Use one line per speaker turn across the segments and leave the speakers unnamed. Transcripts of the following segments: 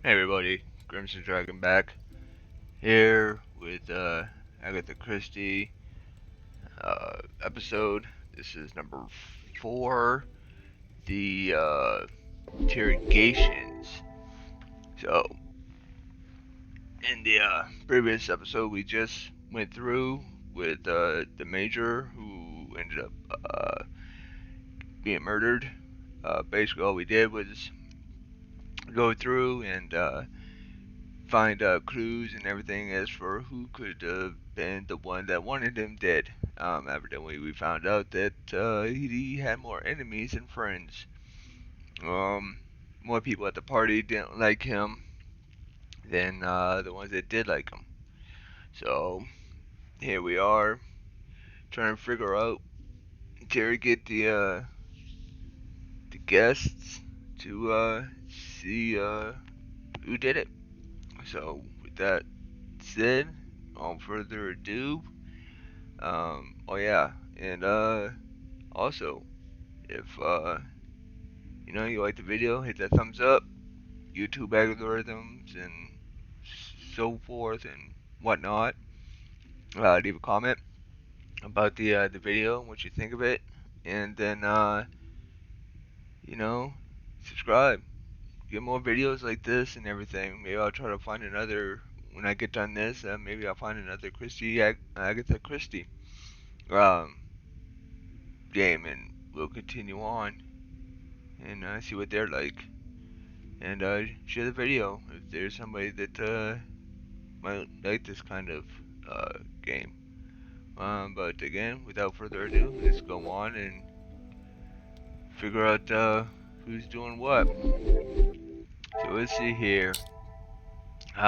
Hey everybody, Crimson Dragon back here with Agatha Christie episode. This is number 4, the interrogations. So, in the previous episode, we just went through with the major who ended up being murdered. Basically, all we did was go through and find clues and everything as for who could have been the one that wanted him dead. Evidently, we found out that he had more enemies than friends. More people at the party didn't like him than the ones that did like him. So here we are trying to figure out, interrogate the guests to see who did it. So with that said, without further ado, oh yeah, and also, if you like the video, hit that thumbs up. YouTube algorithms and so forth and whatnot. Leave a comment about the video and what you think of it, and then you know, subscribe. Get more videos like this and everything. Maybe I'll try to find another when I get done this. Maybe I'll find another Agatha Christie um, game, and we'll continue on and see what they're like. And share the video if there's somebody that might like this kind of game. But again, without further ado, let's go on and figure out who's doing what. So let's see here. We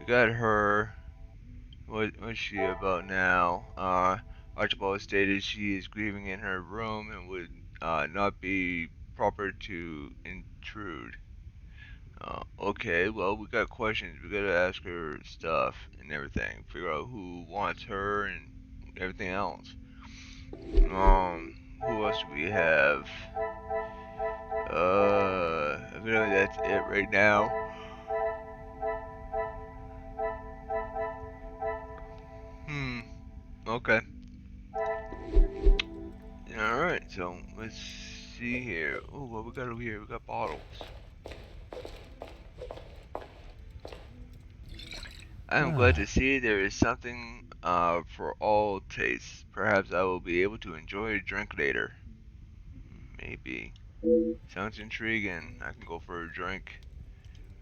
got her. What's she about now? Archibald stated she is grieving in her room and would not be proper to intrude. Okay, well, we got questions. We gotta ask her stuff and everything. Figure out who wants her and everything else. Who else do we have? I feel like that's it right now. Okay. Alright, so let's see here. Oh, what we got over here? We got bottles. I am glad to see there is something for all tastes. Perhaps I will be able to enjoy a drink later. Maybe. Sounds intriguing. I can go for a drink.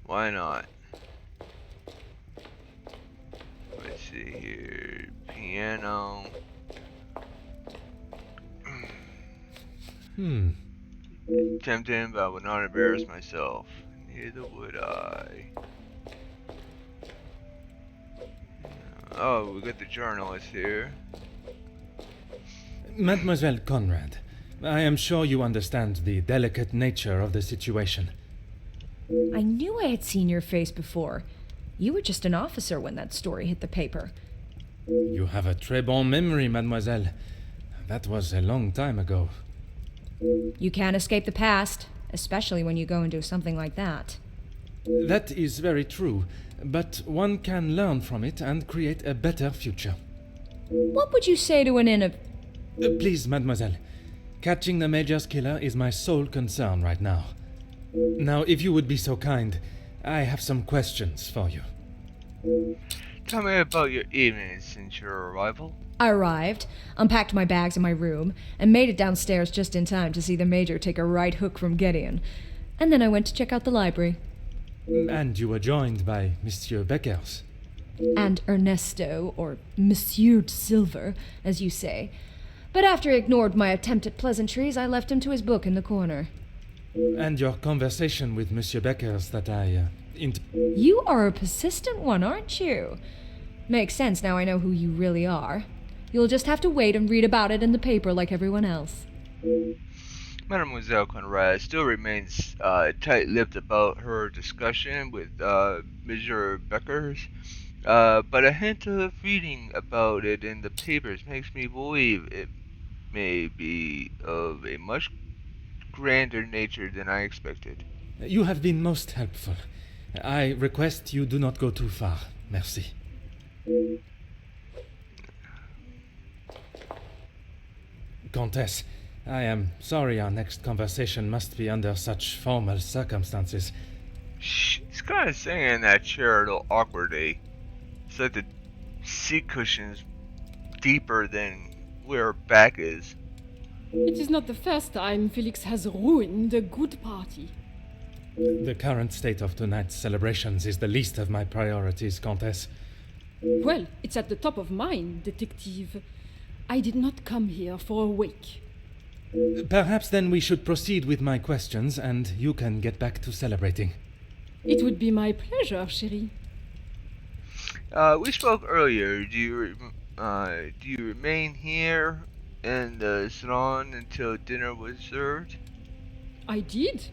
Why not? Let's see here. Piano. Tempting, but I would not embarrass myself. Neither would I. Oh, we got the journalist here.
Mademoiselle Conrad, I am sure you understand the delicate nature of the situation.
I knew I had seen your face before. You were just an officer when that story hit the paper.
You have a très bon memory, mademoiselle. That was a long time ago.
You can't escape the past, especially when you go and do something like that.
That is very true, but one can learn from it and create a better future.
What would you say to an
Please, mademoiselle. Catching the Major's killer is my sole concern right now. Now, if you would be so kind, I have some questions for you.
Tell me about your evening since your arrival.
I arrived, unpacked my bags in my room, and made it downstairs just in time to see the Major take a right hook from Gideon. And then I went to check out the library.
And you were joined by Monsieur Beckers.
And Ernesto, or Monsieur Silver, as you say. But after he ignored my attempt at pleasantries, I left him to his book in the corner.
And your conversation with Monsieur Beckers that I
You are a persistent one, aren't you? Makes sense now I know who you really are. You'll just have to wait and read about it in the paper like everyone else.
Mademoiselle Conrad still remains tight-lipped about her discussion with Monsieur Beckers, but a hint of reading about it in the papers makes me believe it may be of a much grander nature than I expected.
You have been most helpful. I request you do not go too far. Merci. Countess, I am sorry our next conversation must be under such formal circumstances.
She's kind of sitting in that chair a little awkwardly. It's like the seat cushion's deeper than where her back is.
It is not the first time Felix has ruined a good party.
The current state of tonight's celebrations is the least of my priorities, Countess.
Well, it's at the top of mine, detective. I did not come here for a wake.
Perhaps then we should proceed with my questions and you can get back to celebrating.
It would be my pleasure, chérie.
We spoke earlier. Do you remain here in the salon until dinner was served?
I did.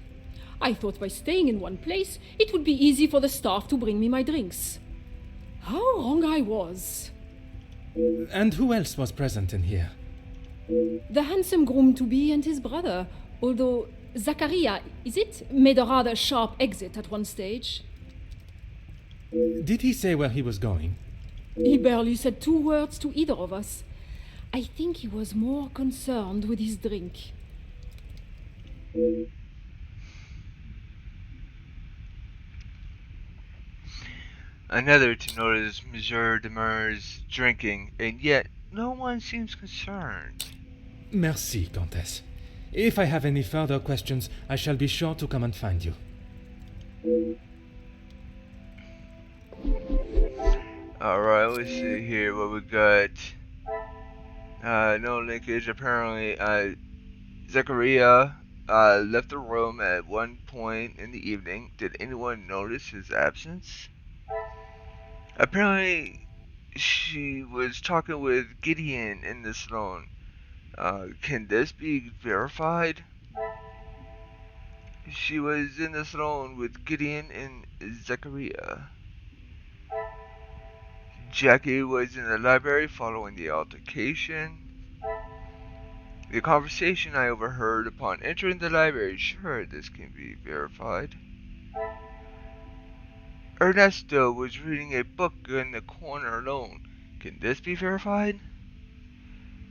I thought by staying in one place, it would be easy for the staff to bring me my drinks. How wrong I was.
And who else was present in here?
The handsome groom-to-be and his brother, although Zachariah, is it, made a rather sharp exit at one stage.
Did he say where he was going?
He barely said 2 words to either of us. I think he was more concerned with his drink.
Another to notice Monsieur Demers drinking, and yet no one seems concerned.
Merci, Countess. If I have any further questions, I shall be sure to come and find you.
Alright, let's see here what we got. No linkage. Apparently, Zachariah left the room at one point in the evening. Did anyone notice his absence? Apparently, she was talking with Gideon in the salon. Can this be verified? She was in the salon with Gideon and Zachariah. Jackie was in the library following the altercation. The conversation I overheard upon entering the library, sure, this can be verified. Ernesto was reading a book in the corner alone. Can this be verified?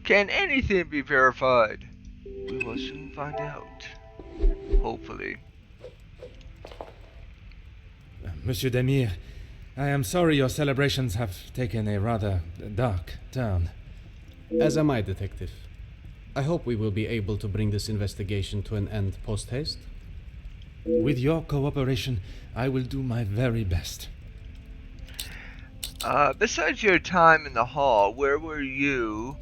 Can anything be verified? We will soon find out. Hopefully.
Monsieur Demir, I am sorry your celebrations have taken a rather dark turn.
As am I, Detective. I hope we will be able to bring this investigation to an end post-haste.
With your cooperation, I will do my very best.
Besides your time in the hall, where were you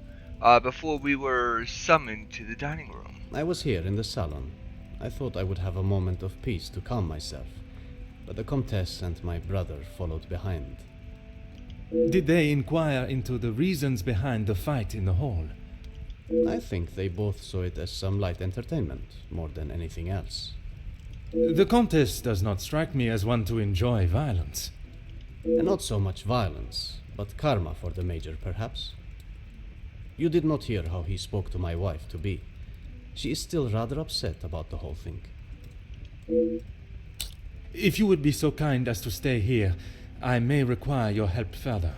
before we were summoned to the dining room?
I was here in the salon. I thought I would have a moment of peace to calm myself, but the Comtesse and my brother followed behind.
Did they inquire into the reasons behind the fight in the hall?
I think they both saw it as some light entertainment, more than anything else.
The Comtesse does not strike me as one to enjoy violence.
And not so much violence, but karma for the Major, perhaps. You did not hear how he spoke to my wife-to-be. She is still rather upset about the whole thing.
If you would be so kind as to stay here, I may require your help further.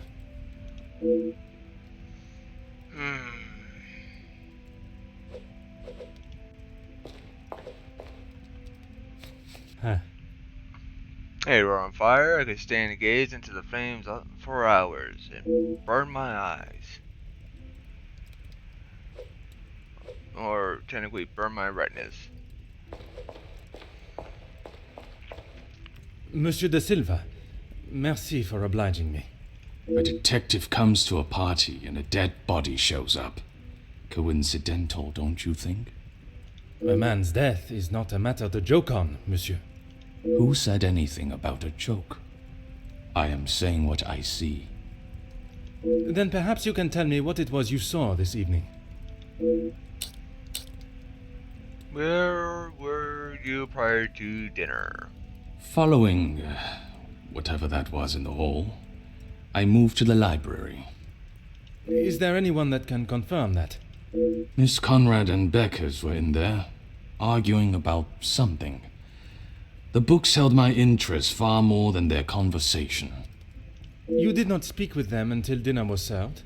Huh.
Hey, we're on fire. I could stand and gaze into the flames for hours and burn my eyes. Or technically burn my retinas.
Monsieur de Silva, merci for obliging me.
A detective comes to a party and a dead body shows up. Coincidental, don't you think?
A man's death is not a matter to joke on, monsieur.
Who said anything about a joke? I am saying what I see.
Then perhaps you can tell me what it was you saw this evening.
Where were you prior to dinner?
Following whatever that was in the hall, I moved to the library.
Is there anyone that can confirm that?
Miss Conrad and Beckers were in there, arguing about something. The books held my interest far more than their conversation.
You did not speak with them until dinner was served?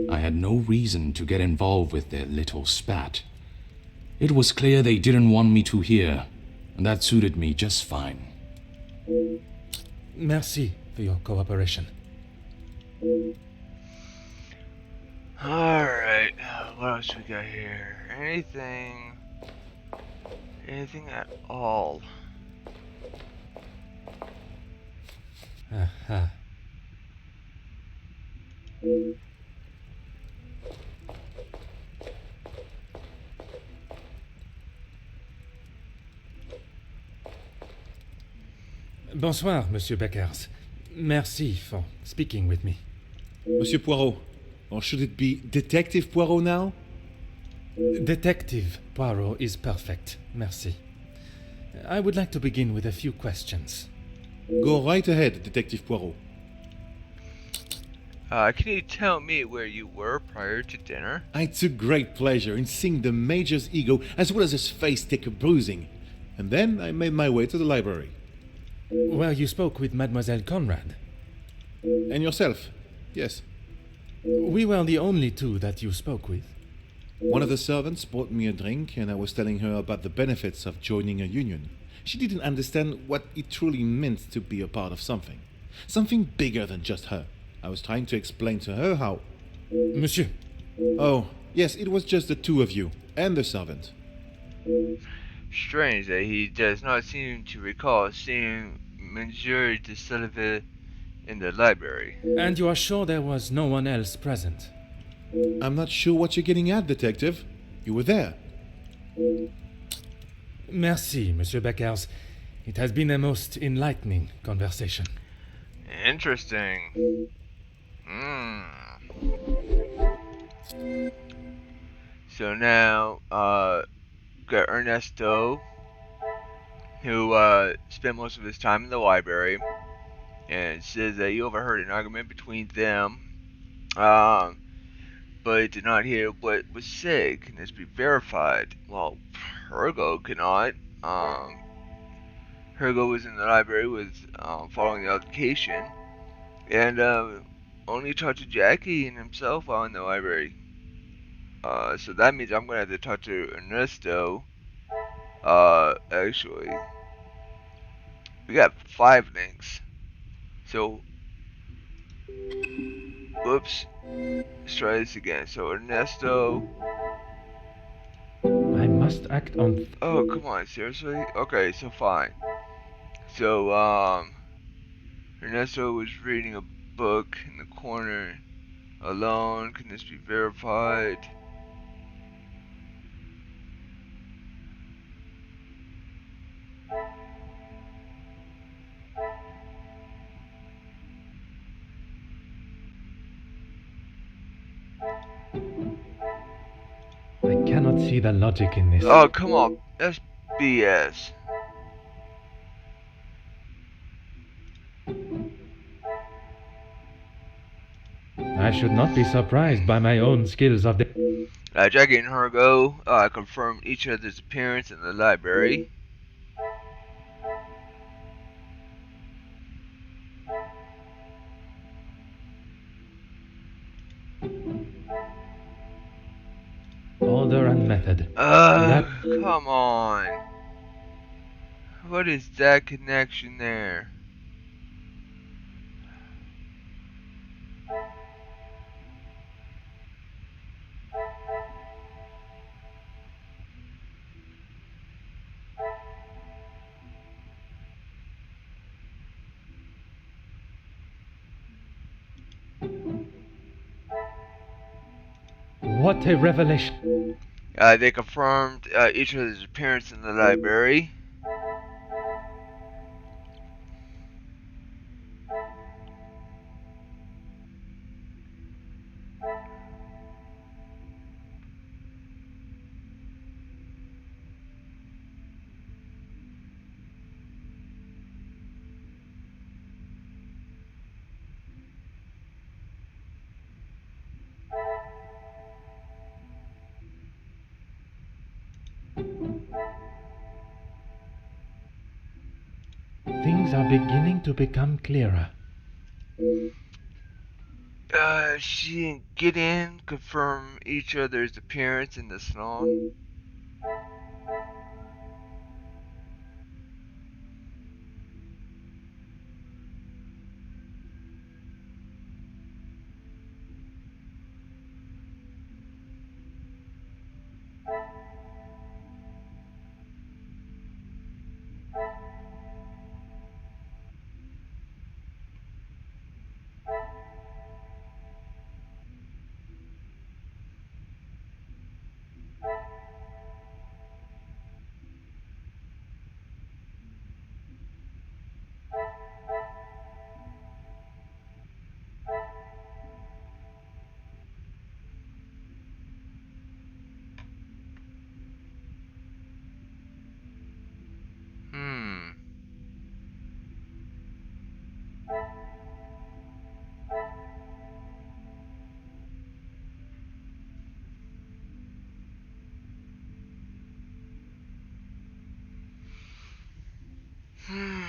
I had no reason to get involved with their little spat. It was clear they didn't want me to hear, and that suited me just fine.
Merci for your cooperation.
Alright, what else we got here? Anything at all?
Aha. Bonsoir, Monsieur Beckers. Merci for speaking with me.
Monsieur Poirot, or should it be Detective Poirot now?
Detective Poirot is perfect, merci. I would like to begin with a few questions.
Go right ahead, Detective Poirot.
Can you tell me where you were prior to dinner?
I took great pleasure in seeing the Major's ego as well as his face take a bruising, and then I made my way to the library.
Where you spoke with Mademoiselle Conrad.
And yourself? Yes.
We were the only two that you spoke with.
One of the servants brought me a drink, and I was telling her about the benefits of joining a union. She didn't understand what it truly meant to be a part of something. Something bigger than just her. I was trying to explain to her how...
Monsieur.
Oh, yes, it was just the two of you, and the servant.
Strange that he does not seem to recall seeing Monsieur de Sullivan in the library.
And you are sure there was no one else present?
I'm not sure what you're getting at, Detective. You were there.
Merci, Monsieur Beckers. It has been a most enlightening conversation.
Interesting. So now, got Ernesto, who spent most of his time in the library, and says that he overheard an argument between them, but did not hear what was said. Can this be verified? Well, Hergo cannot. Hergo was in the library, was following the altercation, and only talked to Jackie and himself while in the library. So that means I'm gonna have to talk to Ernesto. Actually, we got 5 links. So, whoops. Let's try this again. So Ernesto.
I must act on...
Oh, come on, seriously? Okay, so fine. So, Ernesto was reading a book in the corner alone. Can this be verified?
I cannot see the logic in this.
Oh, come on. That's BS.
I should not be surprised by my own skills of...
Jackie and Hergo confirmed each other's appearance in the library.
Order and method.
Come on. What is that connection there?
What a revelation.
They confirmed each other's appearance in the library.
things are beginning to become clearer.
She and Gideon confirm each other's appearance in the salon. Hmm. Hmm.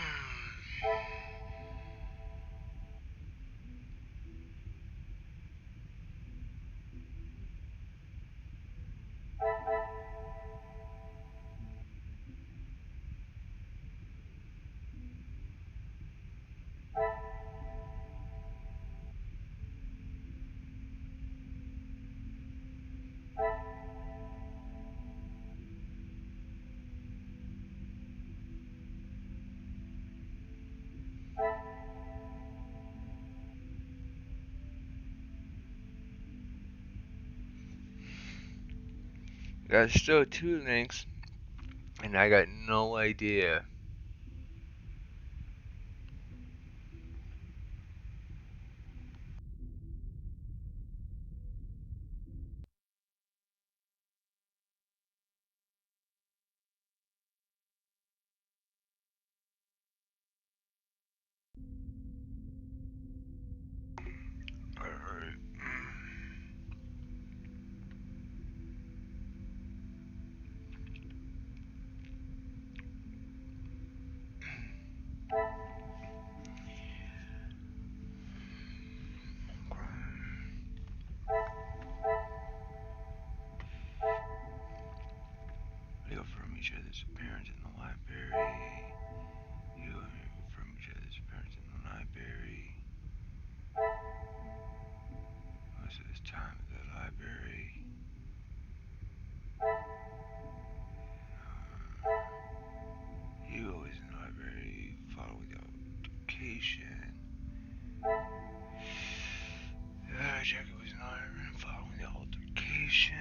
Got still 2 links, and I got no idea. Alright. We affirm each other's appearance in the library. You affirm each other's appearance in the library. Most of this time at the library. You always in the library, following the altercation. Jackie was in the library, following the altercation.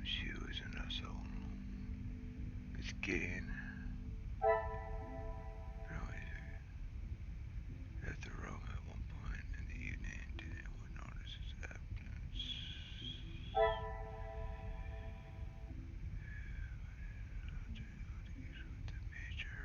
She was in the zone. It's getting. At the room at one point in the evening, didn't would notice his absence. The major.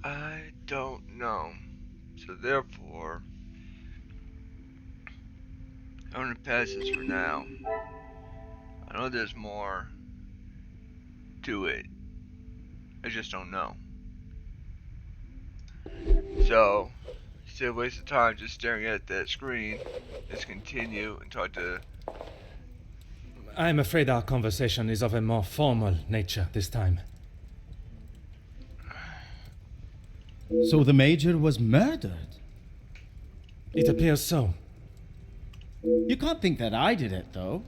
I don't know. So therefore, I'm gonna pass this for now. I know there's more to it. I just don't know. So, instead of wasting time just staring at that screen, let's continue and talk to.
I'm afraid our conversation is of a more formal nature this time.
So the Major was murdered?
It appears so.
You can't think that I did it, though.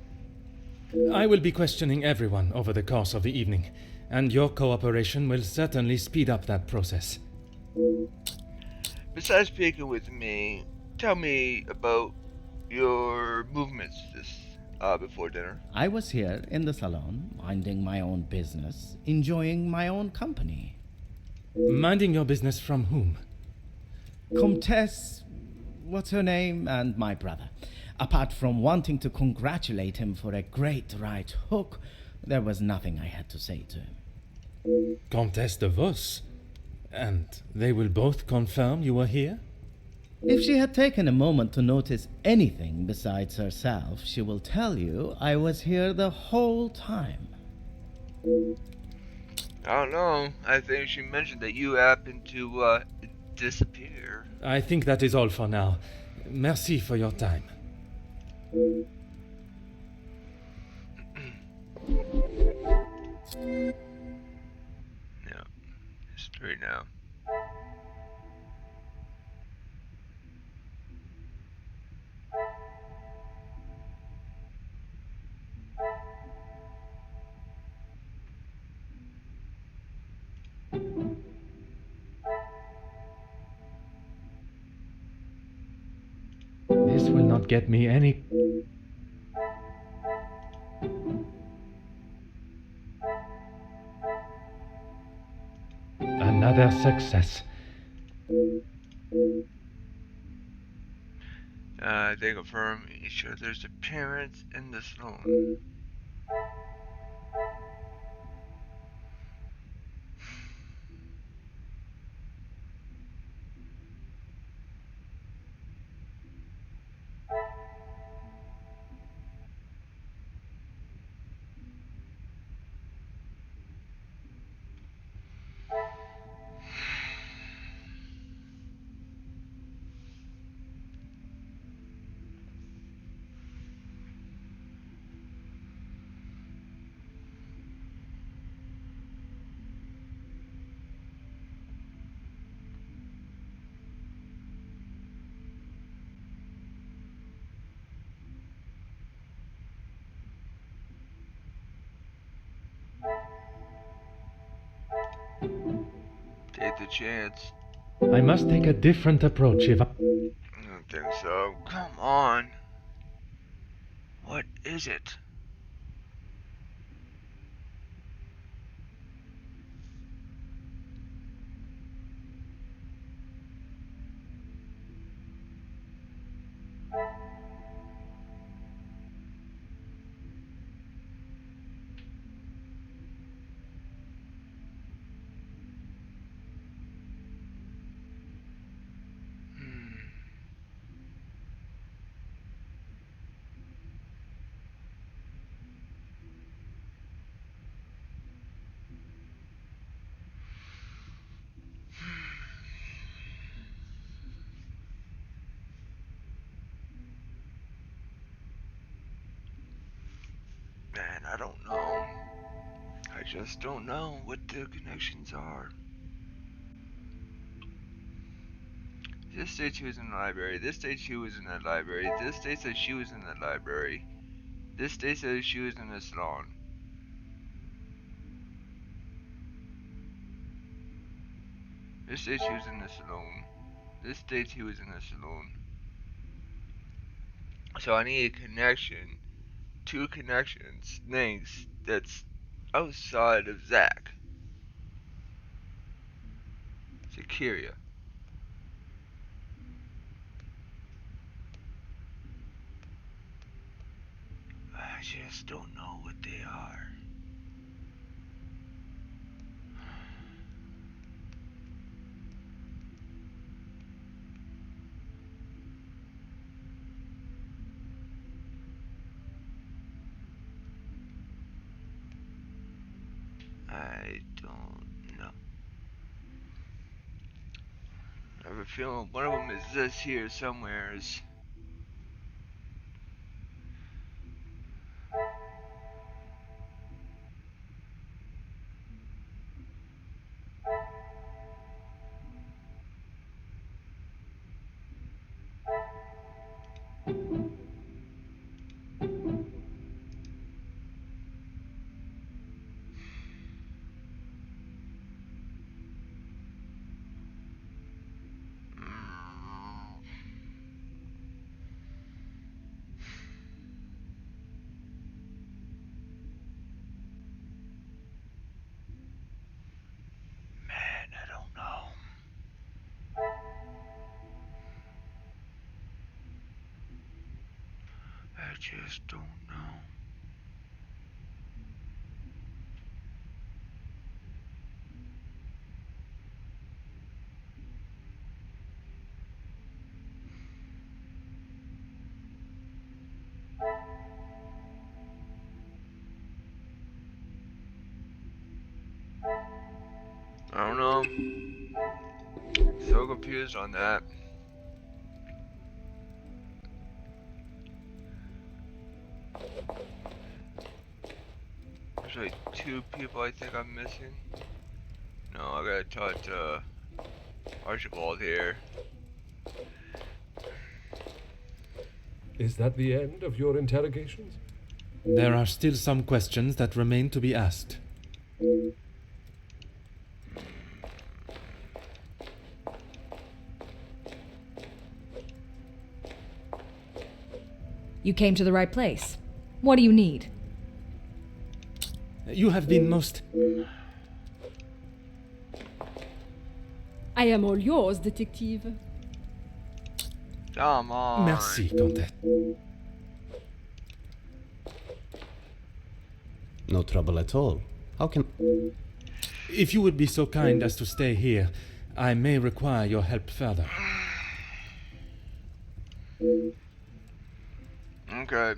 I will be questioning everyone over the course of the evening, and your cooperation will certainly speed up that process.
Besides speaking with me, tell me about your movements before dinner.
I was here in the salon, minding my own business, enjoying my own company.
Minding your business from whom?
Comtesse, what's her name, and my brother. Apart from wanting to congratulate him for a great right hook, there was nothing I had to say to him.
Comtesse de Vos? And they will both confirm you were here?
If she had taken a moment to notice anything besides herself, she will tell you I was here the whole time.
I don't know. I think she mentioned that you happened to disappear.
I think that is all for now. Merci for your time.
No. History now.
This will not get me any... Another success.
They confirm each other's appearance in the salon. Take the chance.
I must take a different approach if I...
I don't think so. Come on. What is it? Man, I don't know. I just don't know what the connections are. This states she was in the library. This states she was in the library. This states that she was in the library. This states that she was in the salon. This states she was in the saloon. This states he was in the saloon. So I need a connection. Two connections. Things that's outside of Zach. Zakiria. I just don't know what they are. I don't know. I have a feeling one of them is this here somewheres. just don't know. I don't know. So confused on that. There's like 2 people I think I'm missing. No, I gotta talk to Archibald here.
Is that the end of your interrogations?
There are still some questions that remain to be asked.
You came to the right place. What do you need?
You have been most...
I am all yours, detective.
Come on.
Merci, Comtesse.
No trouble at all. How can...
If you would be so kind as to stay here, I may require your help further.
Okay.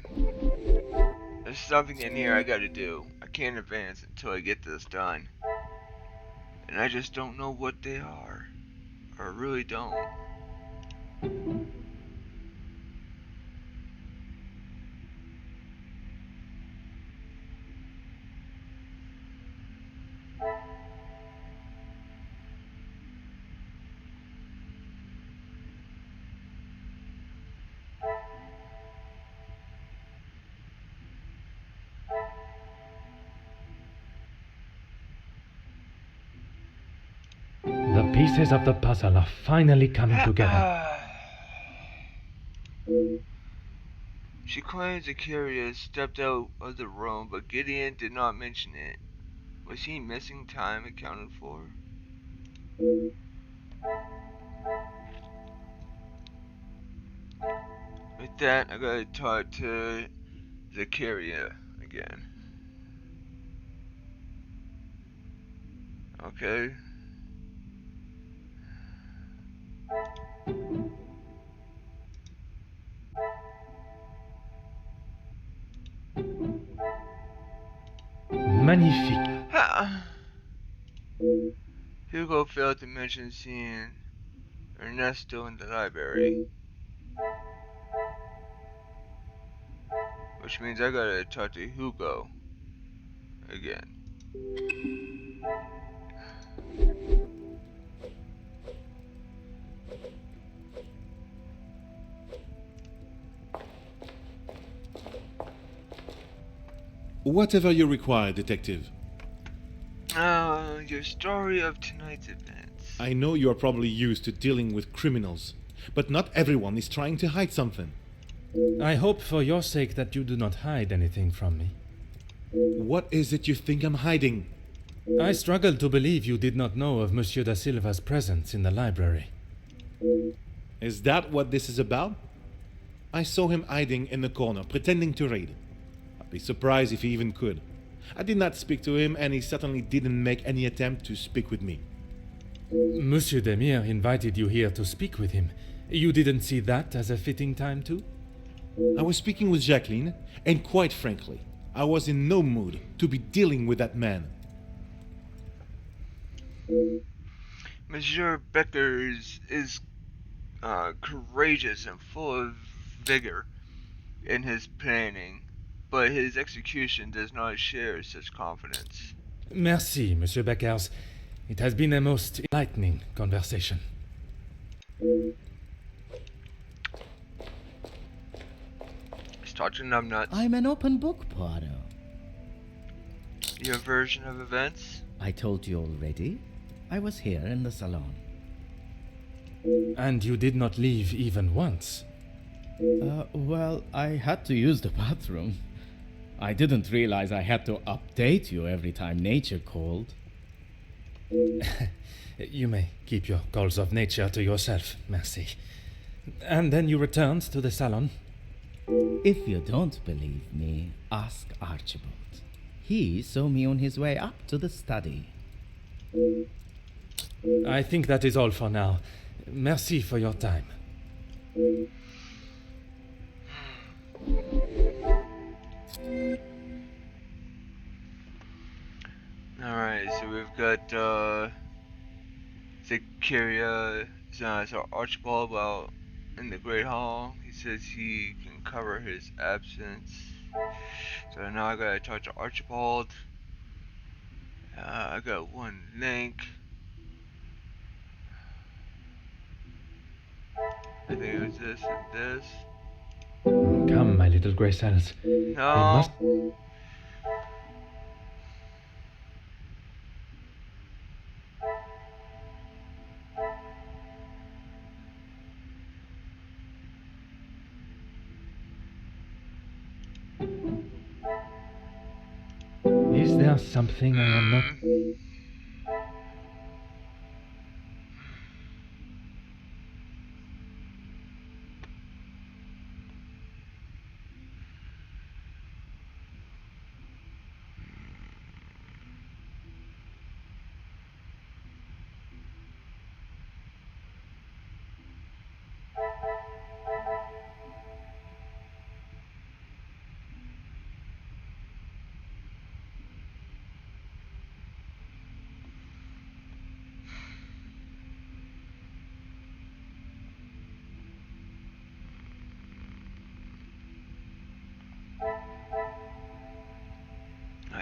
There's something in here I gotta do. I can't advance until I get this done. And I just don't know what they are. Or really don't.
The pieces of the puzzle are finally coming together.
She claims the carrier stepped out of the room, but Gideon did not mention it. Was he missing time accounted for? With that, I gotta talk to the carrier again. Okay.
Magnifique.
Hugo failed to mention seeing Ernesto in the library. Which means I gotta talk to Hugo again.
Whatever you require, Detective.
Your story of tonight's events.
I know you are probably used to dealing with criminals, but not everyone is trying to hide something.
I hope for your sake that you do not hide anything from me.
What is it you think I'm hiding?
I struggle to believe you did not know of Monsieur da Silva's presence in the library.
Is that what this is about? I saw him hiding in the corner, pretending to read. I'd be surprised if he even could. I did not speak to him, and he certainly didn't make any attempt to speak with me.
Monsieur Demire invited you here to speak with him. You didn't see that as a fitting time too?
I was speaking with Jacqueline, and quite frankly, I was in no mood to be dealing with that man.
Monsieur Beckers is courageous and full of vigor in his planning, but his execution does not share such confidence.
Merci, Monsieur Beckers. It has been a most enlightening conversation.
Sergeant Numbnuts,
I'm an open book, Poirot.
your version of events?
I told you already. I was here in the salon.
And you did not leave even once.
Well, I had to use the bathroom. I didn't realize I had to update you every time nature called.
You may keep your calls of nature to yourself, merci. And then you returned to the salon?
If you don't believe me, ask Archibald. He saw me on his way up to the study.
I think that is all for now. Merci for your time.
Alright, so we've got Zacharia, so Archibald, well, in the Great Hall. He says he can cover his absence. So now I gotta talk to Archibald. I got one link. I think it was this and this.
Come, my little grey cells.
No.
We must... Is there something I am not...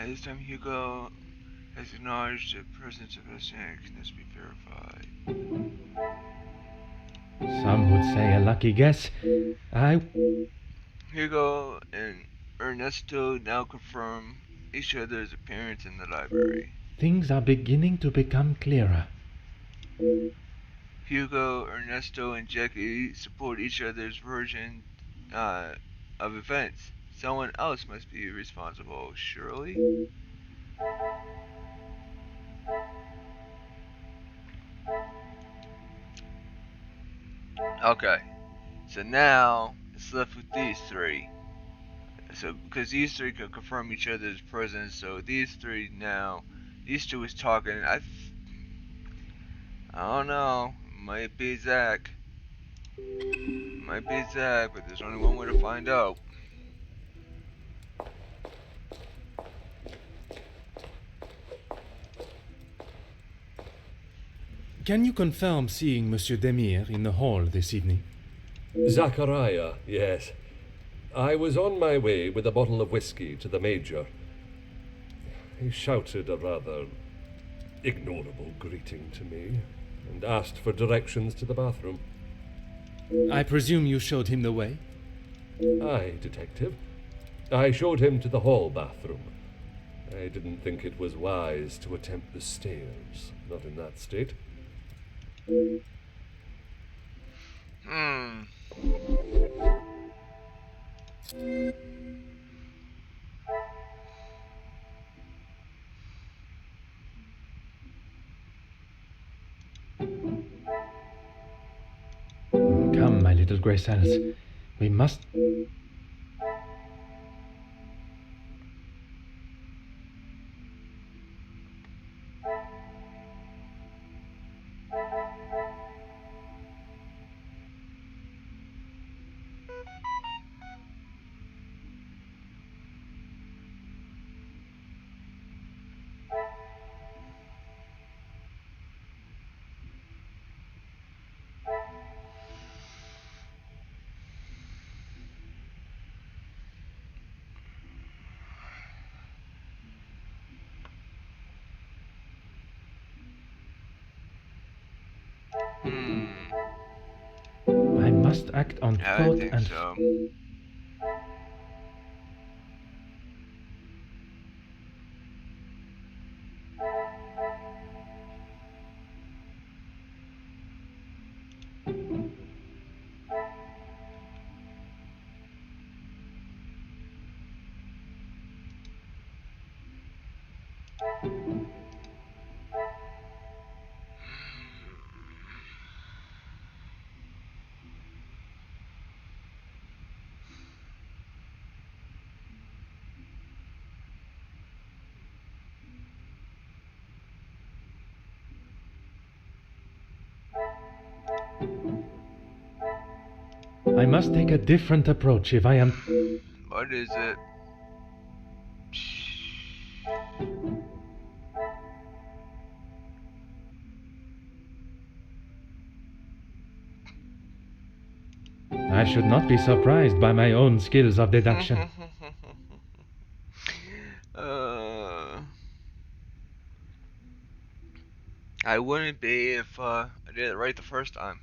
This time Hugo has acknowledged the presence of a snake. Can this be verified?
Some would say a lucky guess.
Hugo and Ernesto now confirm each other's appearance in the library.
Things are beginning to become clearer.
Hugo, Ernesto, and Jackie support each other's version of events. Someone else must be responsible, surely? Okay, so now it's left with these three. So, because these three can confirm each other's presence, so these three now, these two is talking. I don't know, might be Zach. Might be Zach, but there's only one way to find out.
Can you confirm seeing Monsieur Demire in the hall this evening?
Zachariah, yes. I was on my way with a bottle of whiskey to the Major. He shouted a rather ignorable greeting to me and asked for directions to the bathroom.
I presume you showed him the way?
Aye, detective. I showed him to the hall bathroom. I didn't think it was wise to attempt the stairs, not in that state.
Come, my little grey cells. We must... I must act on thought
I think
and...
so.
I must take a different approach if I am...
What is it?
I should not be surprised by my own skills of deduction.
I wouldn't be if I did it right the first time.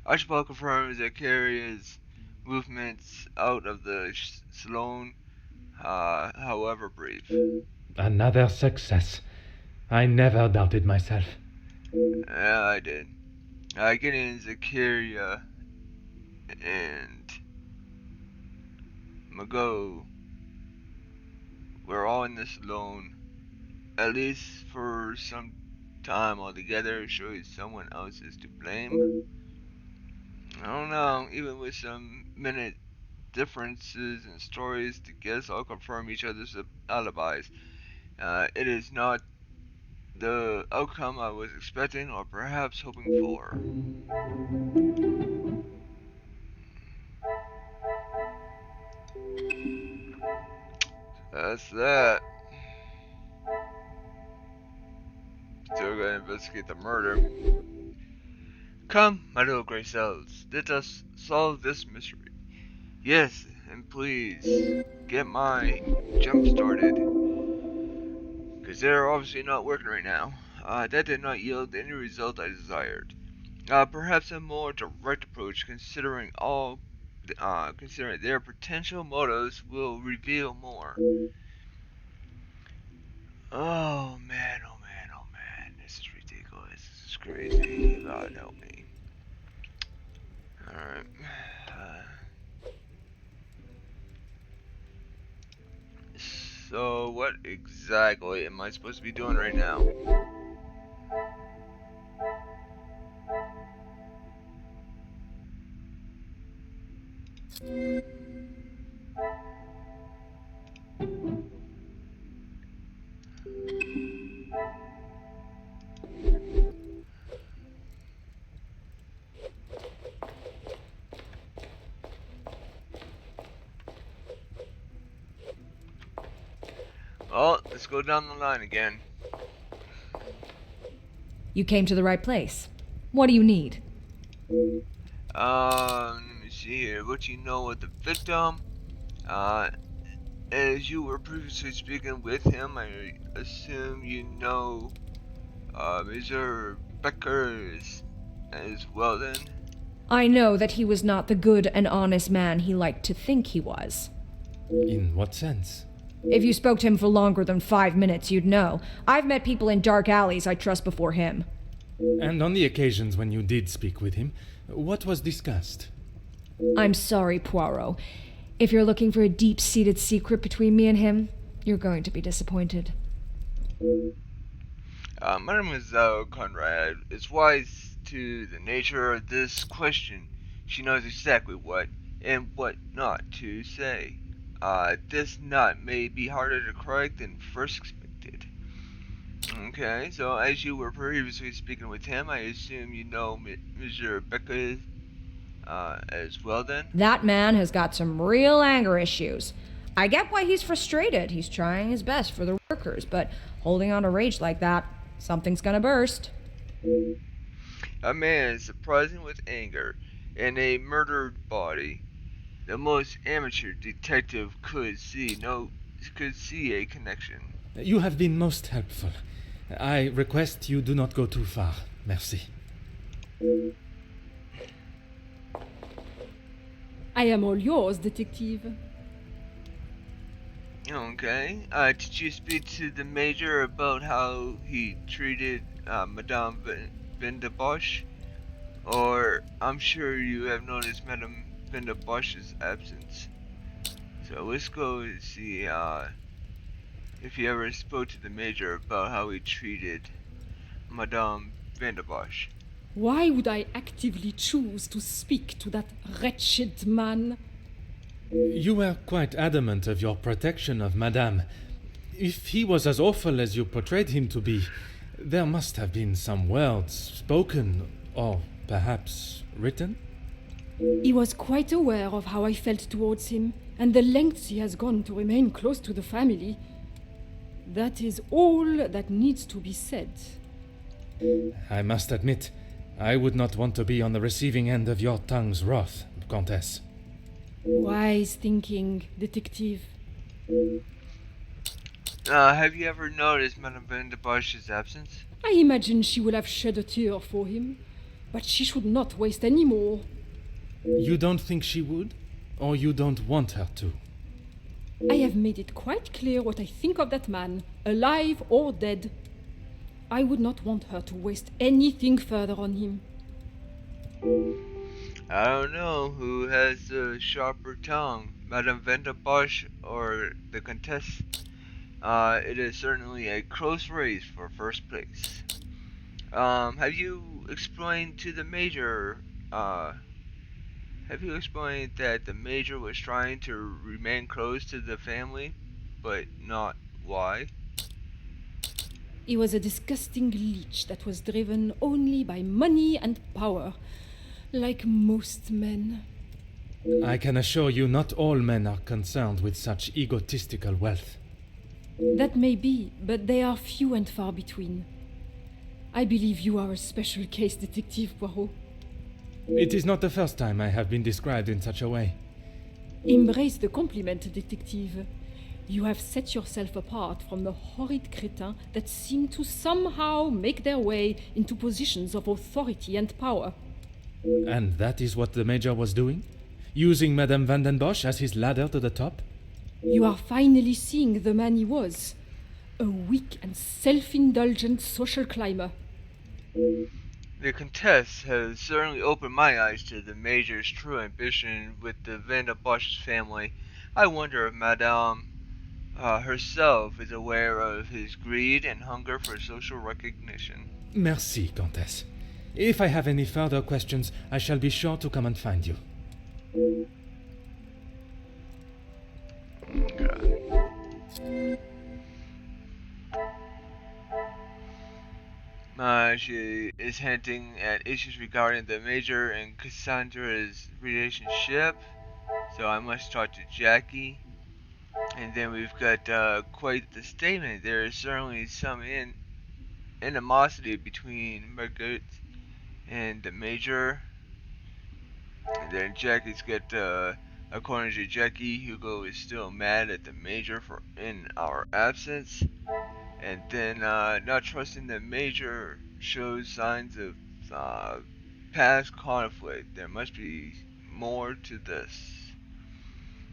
Archibald confirms that Carrie's movements out of the salon, however brief.
Another success. I never doubted myself.
Yeah, I did. Getting Zakaria and Margot were all in the salon, at least for some time altogether. Surely someone else is to blame. I don't know, even with some minute differences in stories, the guests all confirm each other's alibis. It is not the outcome I was expecting or perhaps hoping for. That's that. Still gonna investigate the murder. Come, my little gray cells, let us solve this mystery. Yes, and please get my jump started, because they're obviously not working right now. That did not yield any result I desired. Perhaps a more direct approach, considering their potential motives, will reveal more. Oh man, oh man, oh man, this is ridiculous. This is crazy. God help me. Alright. So, what exactly am I supposed to be doing right now? Well, let's go down the line again.
You came to the right place. What do you need?
Let me see here. What you know of the victim? As you were previously speaking with him, I assume you know, Mr. Becker as well then?
I know that he was not the good and honest man he liked to think he was.
In what sense?
If you spoke to him for longer than 5 minutes, you'd know. I've met people in dark alleys I trust before him.
And on the occasions when you did speak with him, what was discussed?
I'm sorry, Poirot. If you're looking for a deep-seated secret between me and him, you're going to be disappointed.
Mademoiselle Conrad is wise to the nature of this question. She knows exactly what and what not to say. This knot may be harder to crack than first expected. Okay, so as you were previously speaking with him, I assume you know Mr. Becker as well then?
That man has got some real anger issues. I get why he's frustrated. He's trying his best for the workers, but holding on to rage like that, something's gonna burst.
A man surprising with anger and a murdered body. The most amateur detective could see a connection.
You have been most helpful. I request you do not go too far. Merci.
I am all yours, detective.
Okay. Did you speak to the major about how he treated Madame Van de Bosch? Or I'm sure you have noticed Madame Van de Bosch's absence. So let's go and see if he ever spoke to the major about how he treated Madame Van de Bosch.
Why would I actively choose to speak to that wretched man?
You were quite adamant of your protection of Madame. If he was as awful as you portrayed him to be, there must have been some words spoken, or perhaps written?
He was quite aware of how I felt towards him, and the lengths he has gone to remain close to the family. That is all that needs to be said.
I must admit, I would not want to be on the receiving end of your tongue's wrath, Countess.
Wise thinking, detective.
Have you ever noticed Madame Van de Bosch's absence?
I imagine she will have shed a tear for him, but she should not waste any more.
You don't think she would? Or you don't want her to?
I have made it quite clear what I think of that man, alive or dead. I would not want her to waste anything further on him.
I don't know who has the sharper tongue, Madame Van de Bosch or the Countess. It is certainly a close race for first place. Have you explained to the Major, that the Major was trying to remain close to the family, but not why?
He was a disgusting leech that was driven only by money and power, like most men.
I can assure you not all men are concerned with such egotistical wealth.
That may be, but they are few and far between. I believe you are a special case, Detective Poirot.
It is not the first time I have been described in such a way.
Embrace the compliment, Detective. You have set yourself apart from the horrid crétins that seem to somehow make their way into positions of authority and power.
And that is what the Major was doing? Using Madame Van den Bosch as his ladder to the top?
You are finally seeing the man he was. A weak and self-indulgent social climber.
The Countess has certainly opened my eyes to the Major's true ambition with the Van de Bosch family. I wonder if Madame herself is aware of his greed and hunger for social recognition.
Merci, Countess. If I have any further questions, I shall be sure to come and find you. She is hinting at issues regarding the Major and Cassandra's relationship, so I must talk to Jackie. And then we've got quite the statement. There is certainly some animosity between Margaret and the Major. And then Jackie's got, according to Jackie, Hugo is still mad at the Major for in our absence. And then not trusting the Major shows signs of past conflict. There must be more to this.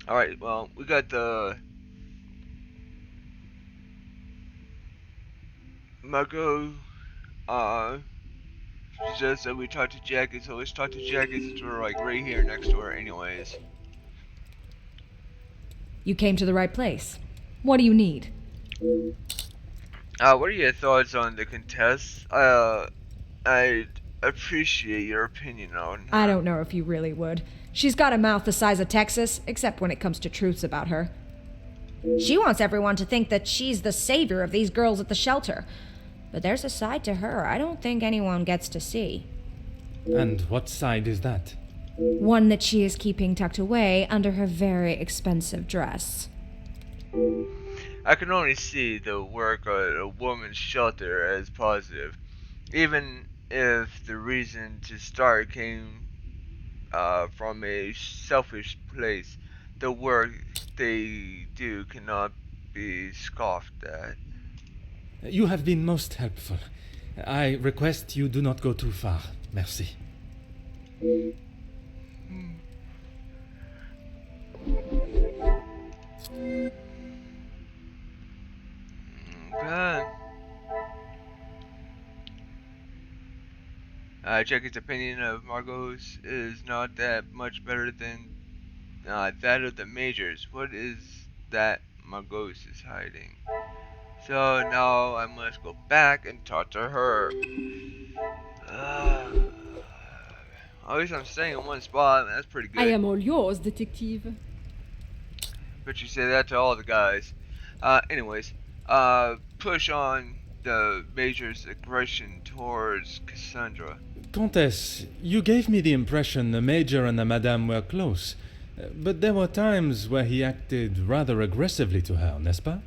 Alright, well, we got the Margot suggests that we talk to Jackie, so let's talk to Jackie since we're like right here next to her anyways.
You came to the right place. What do you need?
What are your thoughts on the Countess? I'd appreciate your opinion on her.
I don't know if you really would. She's got a mouth the size of Texas, except when it comes to truths about her. She wants everyone to think that she's the savior of these girls at the shelter. But there's a side to her I don't think anyone gets to see.
And what side is that?
One that she is keeping tucked away under her very expensive dress.
I can only see the work at a woman's shelter as positive, even if the reason to start came from a selfish place. The work they do cannot be scoffed at.
You have been most helpful. I request you do not go too far. Merci.
Okay. Jackie's opinion of Margot's is not that much better than that of the Major's. What is that Margot's is hiding? So now I must go back and talk to her. Always I'm staying in one spot, and that's pretty good.
I am all yours, Detective.
But you say that to all the guys. Anyways, push on
the Major's aggression towards Cassandra.
Countess, you gave me the impression the Major and the Madame were close, but there were times where he acted rather aggressively to her, n'est-ce pas?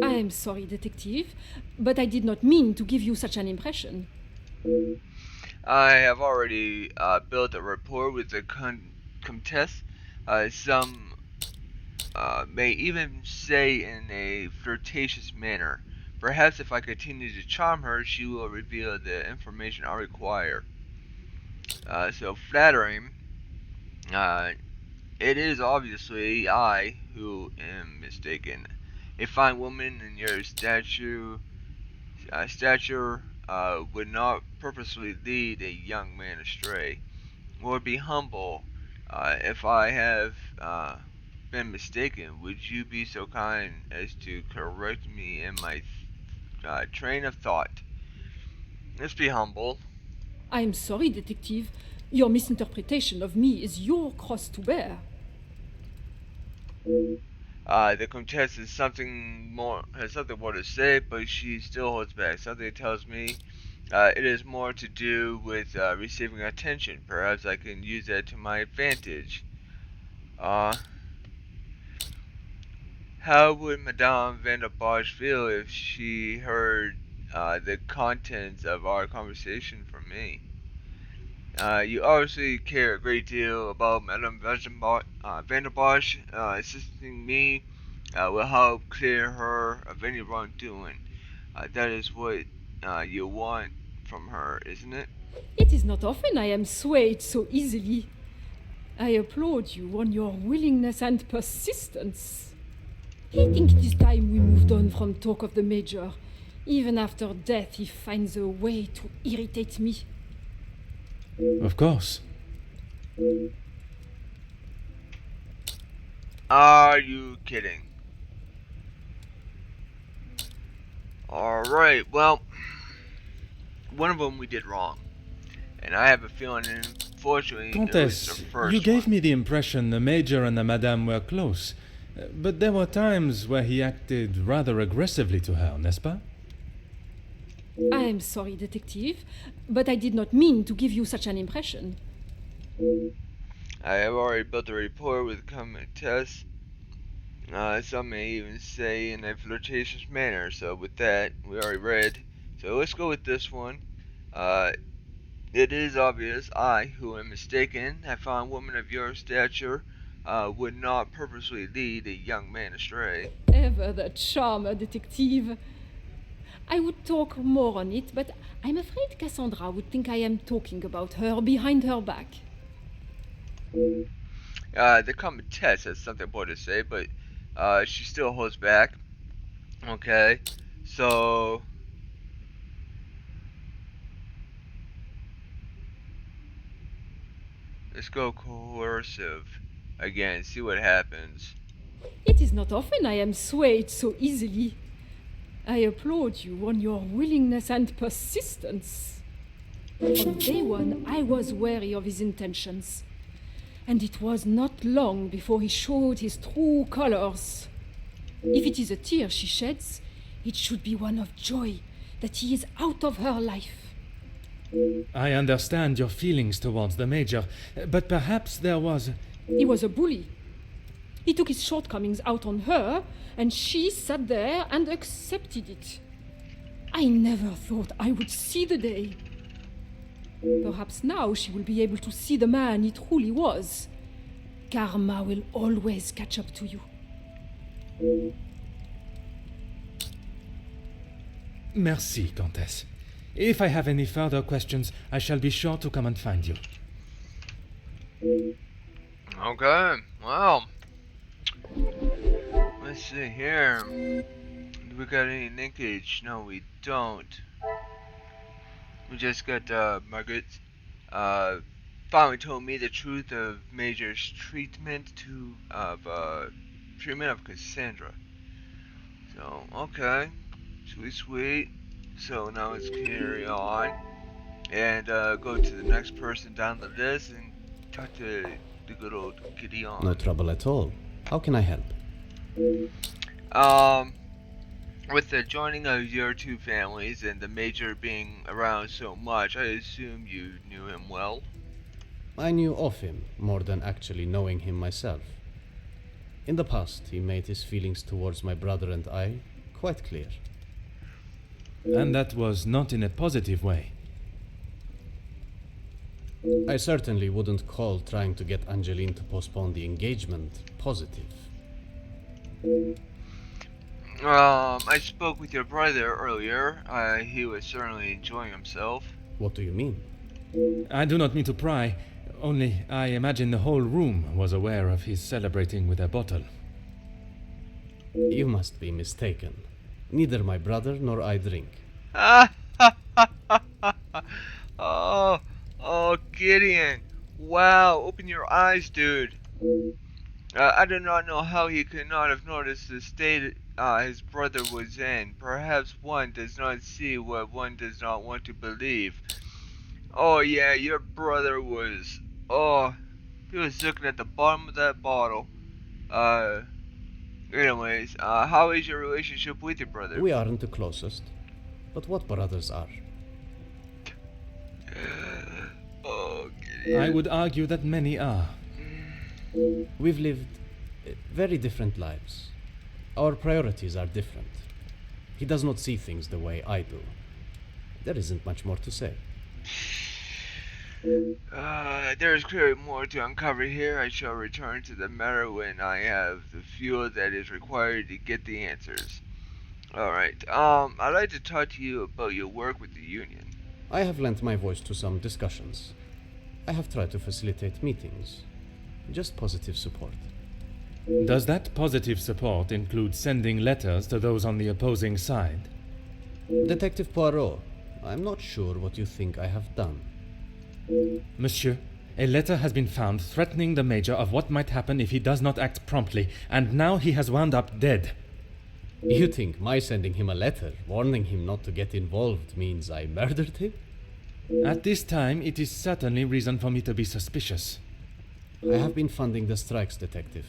I am sorry, detective, but I did not mean to give you such an impression.
I have already built a rapport with the Comtesse. Some may even say in a flirtatious manner. Perhaps if I continue to charm her, she will reveal the information I require. So flattering. It is obviously I who am mistaken. A fine woman in your stature would not purposely lead a young man astray, or be humble. If I have been mistaken, would you be so kind as to correct me in my train of thought? Let's be humble.
I am sorry, detective. Your misinterpretation of me is your cross to bear.
The Comtesse has something more to say, but she still holds back. Something tells me it is more to do with receiving attention. Perhaps I can use that to my advantage. How would Madame Van der Bosch feel if she heard the contents of our conversation from me? You obviously care a great deal about Madame Van der Bosch. Assisting me will help clear her of any wrongdoing. That is what you want from her, isn't it?
It is not often I am swayed so easily. I applaud you on your willingness and persistence. I think it is time we moved on from talk of the Major. Even after death, he finds a way to irritate me.
Of course.
Are you kidding? Alright, well, one of them we did wrong. And I have a feeling, unfortunately, it was
Countess,
the first
you gave
one.
me the impression the Major and the Madame were close, but there were times where he acted rather aggressively to her, n'est-ce pas?
I am sorry, detective, but I did not mean to give you such an impression.
I have already built a rapport with the Comtesse. Some may even say in a flirtatious manner. So with that, we already read. So let's go with this one. It is obvious I, who am mistaken, a fine woman of your stature, would not purposely lead a young man astray.
Ever the charmer, detective. I would talk more on it, but I'm afraid Cassandra would think I am talking about her behind her back.
The Comtesse has something more to say, but she still holds back. Okay, so let's go coercive again. See what happens.
It is not often I am swayed so easily. I applaud you on your willingness and persistence. From day one, I was wary of his intentions. And it was not long before he showed his true colors. If it is a tear she sheds, it should be one of joy that he is out of her life.
I understand your feelings towards the Major, but perhaps there was...
He was a bully. He took his shortcomings out on her, and she sat there and accepted it. I never thought I would see the day. Perhaps now she will be able to see the man he truly was. Karma will always catch up to you.
Merci, Countess. If I have any further questions, I shall be sure to come and find you.
Okay, well, let's see here. Do we got any linkage? No, we don't. We just got Margaret finally told me the truth of Major's treatment of Cassandra. So okay, sweet. So now let's carry on and go to the next person down the list and talk to the good old Gideon.
No trouble at all. How can I help?
With the joining of your two families and the Major being around so much, I assume you knew him well?
I knew of him more than actually knowing him myself. In the past, he made his feelings towards my brother and I quite clear.
And that was not in a positive way.
I certainly wouldn't call trying to get Angeline to postpone the engagement positive.
I spoke with your brother earlier. He was certainly enjoying himself.
What do you mean?
I do not mean to pry, only I imagine the whole room was aware of his celebrating with a bottle.
You must be mistaken. Neither my brother nor I drink.
Oh, Gideon. Wow, open your eyes, dude. I do not know how he could not have noticed the state his brother was in. Perhaps one does not see what one does not want to believe. Oh yeah, your brother was... Oh, he was looking at the bottom of that bottle. Anyways, how is your relationship with your brother?
We aren't the closest, but what brothers are?
Oh, Gideon.
I would argue that many are.
We've lived very different lives. Our priorities are different. He does not see things the way I do. There isn't much more to say.
There is clearly more to uncover here. I shall return to the matter when I have the fuel that is required to get the answers. Alright, I'd like to talk to you about your work with the Union.
I have lent my voice to some discussions. I have tried to facilitate meetings. Just positive support.
Does that positive support include sending letters to those on the opposing side?
Detective Poirot, I'm not sure what you think I have done.
Monsieur, a letter has been found threatening the Major of what might happen if he does not act promptly, and now he has wound up dead.
You think my sending him a letter, warning him not to get involved, means I murdered him?
At this time, it is certainly reason for me to be suspicious.
I have been funding the strikes, Detective.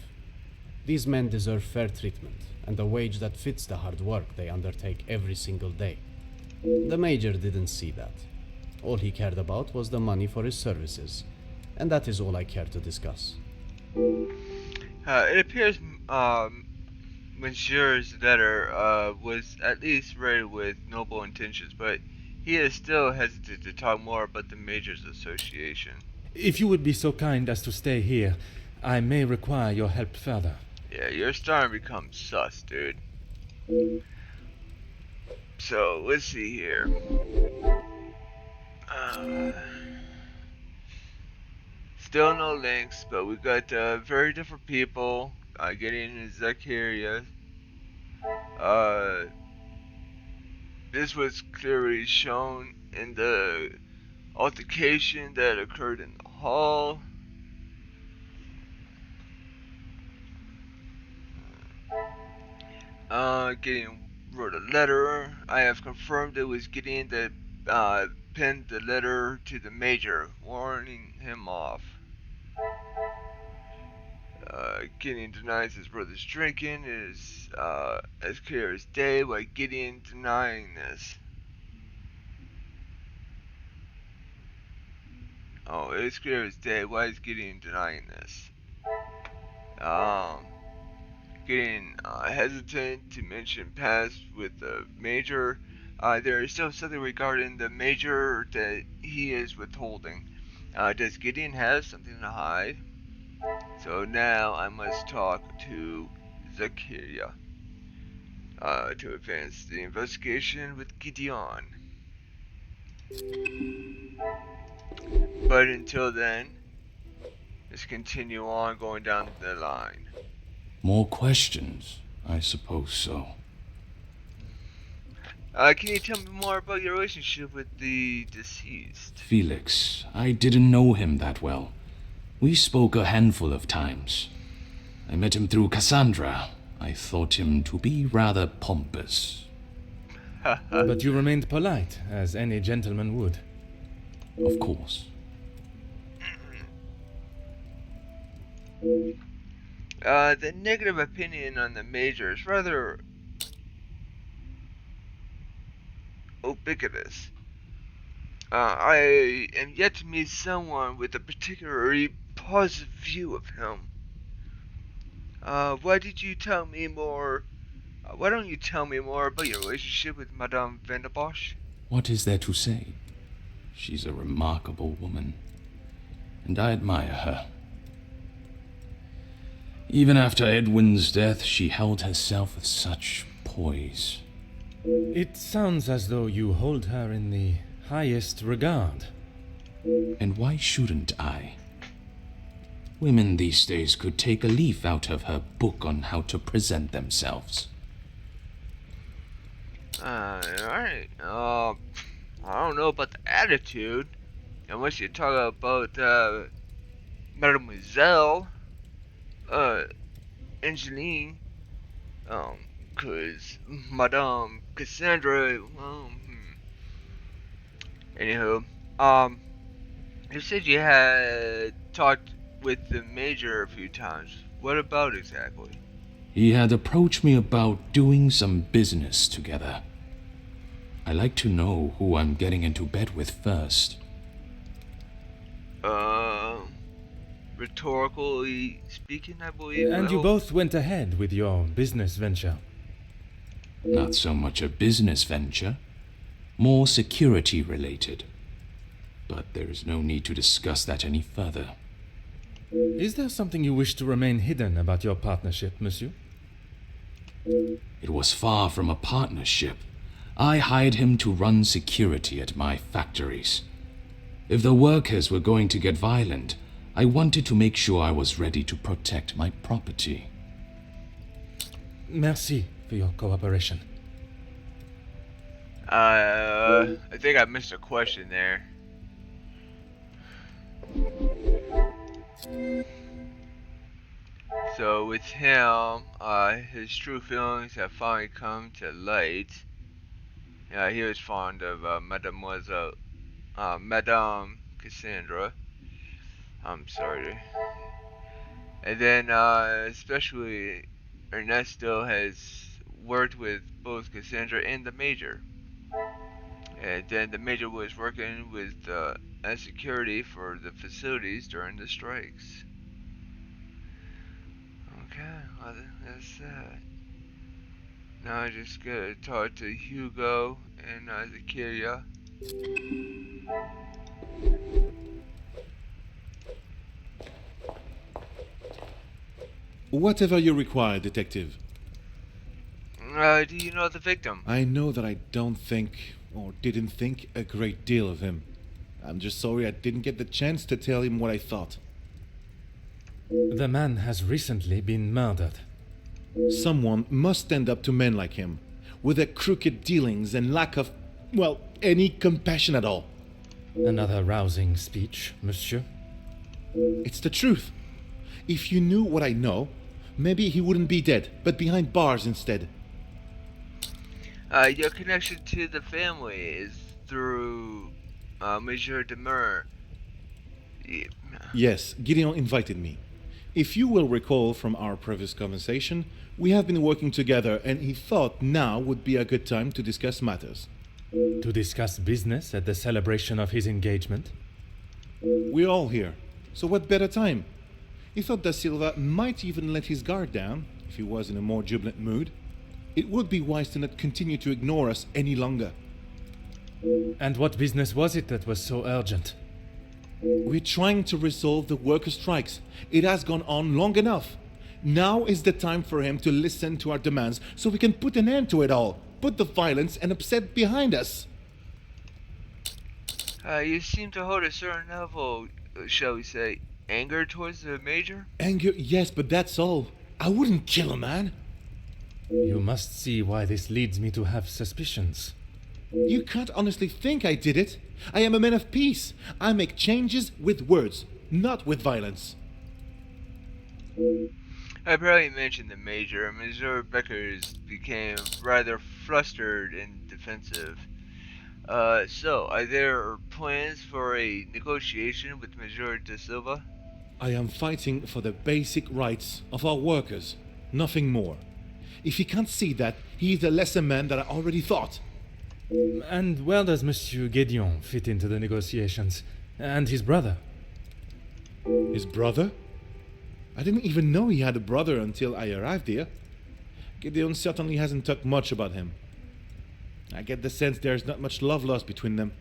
These men deserve fair treatment, and a wage that fits the hard work they undertake every single day. The Major didn't see that. All he cared about was the money for his services, and that is all I care to discuss.
It appears, Monsieur's letter, was at least read with noble intentions, but he is still hesitant to talk more about the Major's association.
If you would be so kind as to stay here, I may require your help further.
Yeah, you're starting to become sus, dude. So, let's see here. Still no links, but we got very different people. Getting in Zaccharia. This was clearly shown in the altercation that occurred in the hall. Gideon wrote a letter. I have confirmed it was Gideon that penned the letter to the Major, warning him off. Gideon denies his brother's drinking. It is as clear as day why Gideon denying this. Oh, it is clear as day. Why is Gideon denying this? Getting hesitant to mention past with the Major. There is still something regarding the Major that he is withholding. Does Gideon have something to hide? So now I must talk to Zaccharia to advance the investigation with Gideon. But until then, let's continue on going down the line.
More questions? I suppose so.
Can you tell me more about your relationship with the deceased?
Felix, I didn't know him that well. We spoke a handful of times. I met him through Cassandra. I thought him to be rather pompous.
But you remained polite, as any gentleman would.
Of course.
The negative opinion on the Major is rather ubiquitous. I am yet to meet someone with a particularly positive view of him. Why don't you tell me more about your relationship with Madame Van der Bosch?
What is there to say? She's a remarkable woman, and I admire her. Even after Edwin's death, she held herself with such poise.
It sounds as though you hold her in the highest regard.
And why shouldn't I? Women these days could take a leaf out of her book on how to present themselves.
Alright. I don't know about the attitude. Unless you talk about, Mademoiselle, Angeline, cause Madame Cassandra, Anywho, you said you had talked with the Major a few times. What about exactly?
He had approached me about doing some business together. I like to know who I'm getting into bed with first.
Rhetorically speaking, I believe.
And you both went ahead with your business venture.
Not so much a business venture, more security related. But there is no need to discuss that any further.
Is there something you wish to remain hidden about your partnership, monsieur?
It was far from a partnership. I hired him to run security at my factories. If the workers were going to get violent, I wanted to make sure I was ready to protect my property.
Merci for your cooperation.
I think I missed a question there. So with him, his true feelings have finally come to light. He was fond of Madame Cassandra. I'm sorry. And then, especially, Ernesto has worked with both Cassandra and the Major. And then the Major was working with as security for the facilities during the strikes. Okay, well, that's that. Now I just gotta talk to Hugo and Zakiria.
Whatever you require, Detective.
Do you know the victim?
I know that I don't think, or didn't think, a great deal of him. I'm just sorry I didn't get the chance to tell him what I thought.
The man has recently been murdered.
Someone must stand up to men like him, with their crooked dealings and lack of, well, any compassion at all.
Another rousing speech, monsieur.
It's the truth. If you knew what I know, maybe he wouldn't be dead, but behind bars instead.
Your connection to the family is through Monsieur Demure. Yeah.
Yes, Gideon invited me. If you will recall from our previous conversation, we have been working together and he thought now would be a good time to discuss matters.
To discuss business at the celebration of his engagement?
We're all here, so what better time? He thought Da Silva might even let his guard down, if he was in a more jubilant mood. It would be wise to not continue to ignore us any longer.
And what business was it that was so urgent?
We're trying to resolve the worker strikes. It has gone on long enough. Now is the time for him to listen to our demands so we can put an end to it all. Put the violence and upset behind us.
You seem to hold a certain level, shall we say, anger towards the Major?
Anger, yes, but that's all. I wouldn't kill a man.
You must see why this leads me to have suspicions.
You can't honestly think I did it. I am a man of peace. I make changes with words, not with violence.
I probably mentioned the Major. Monsieur Beckers became rather flustered and defensive. So, are there plans for a negotiation with Monsieur Da Silva?
I am fighting for the basic rights of our workers, nothing more. If he can't see that, he is a lesser man than I already thought.
And where does Monsieur Gédéon fit into the negotiations? And his brother?
His brother? I didn't even know he had a brother until I arrived here. Gideon certainly hasn't talked much about him. I get the sense there's not much love lost between them.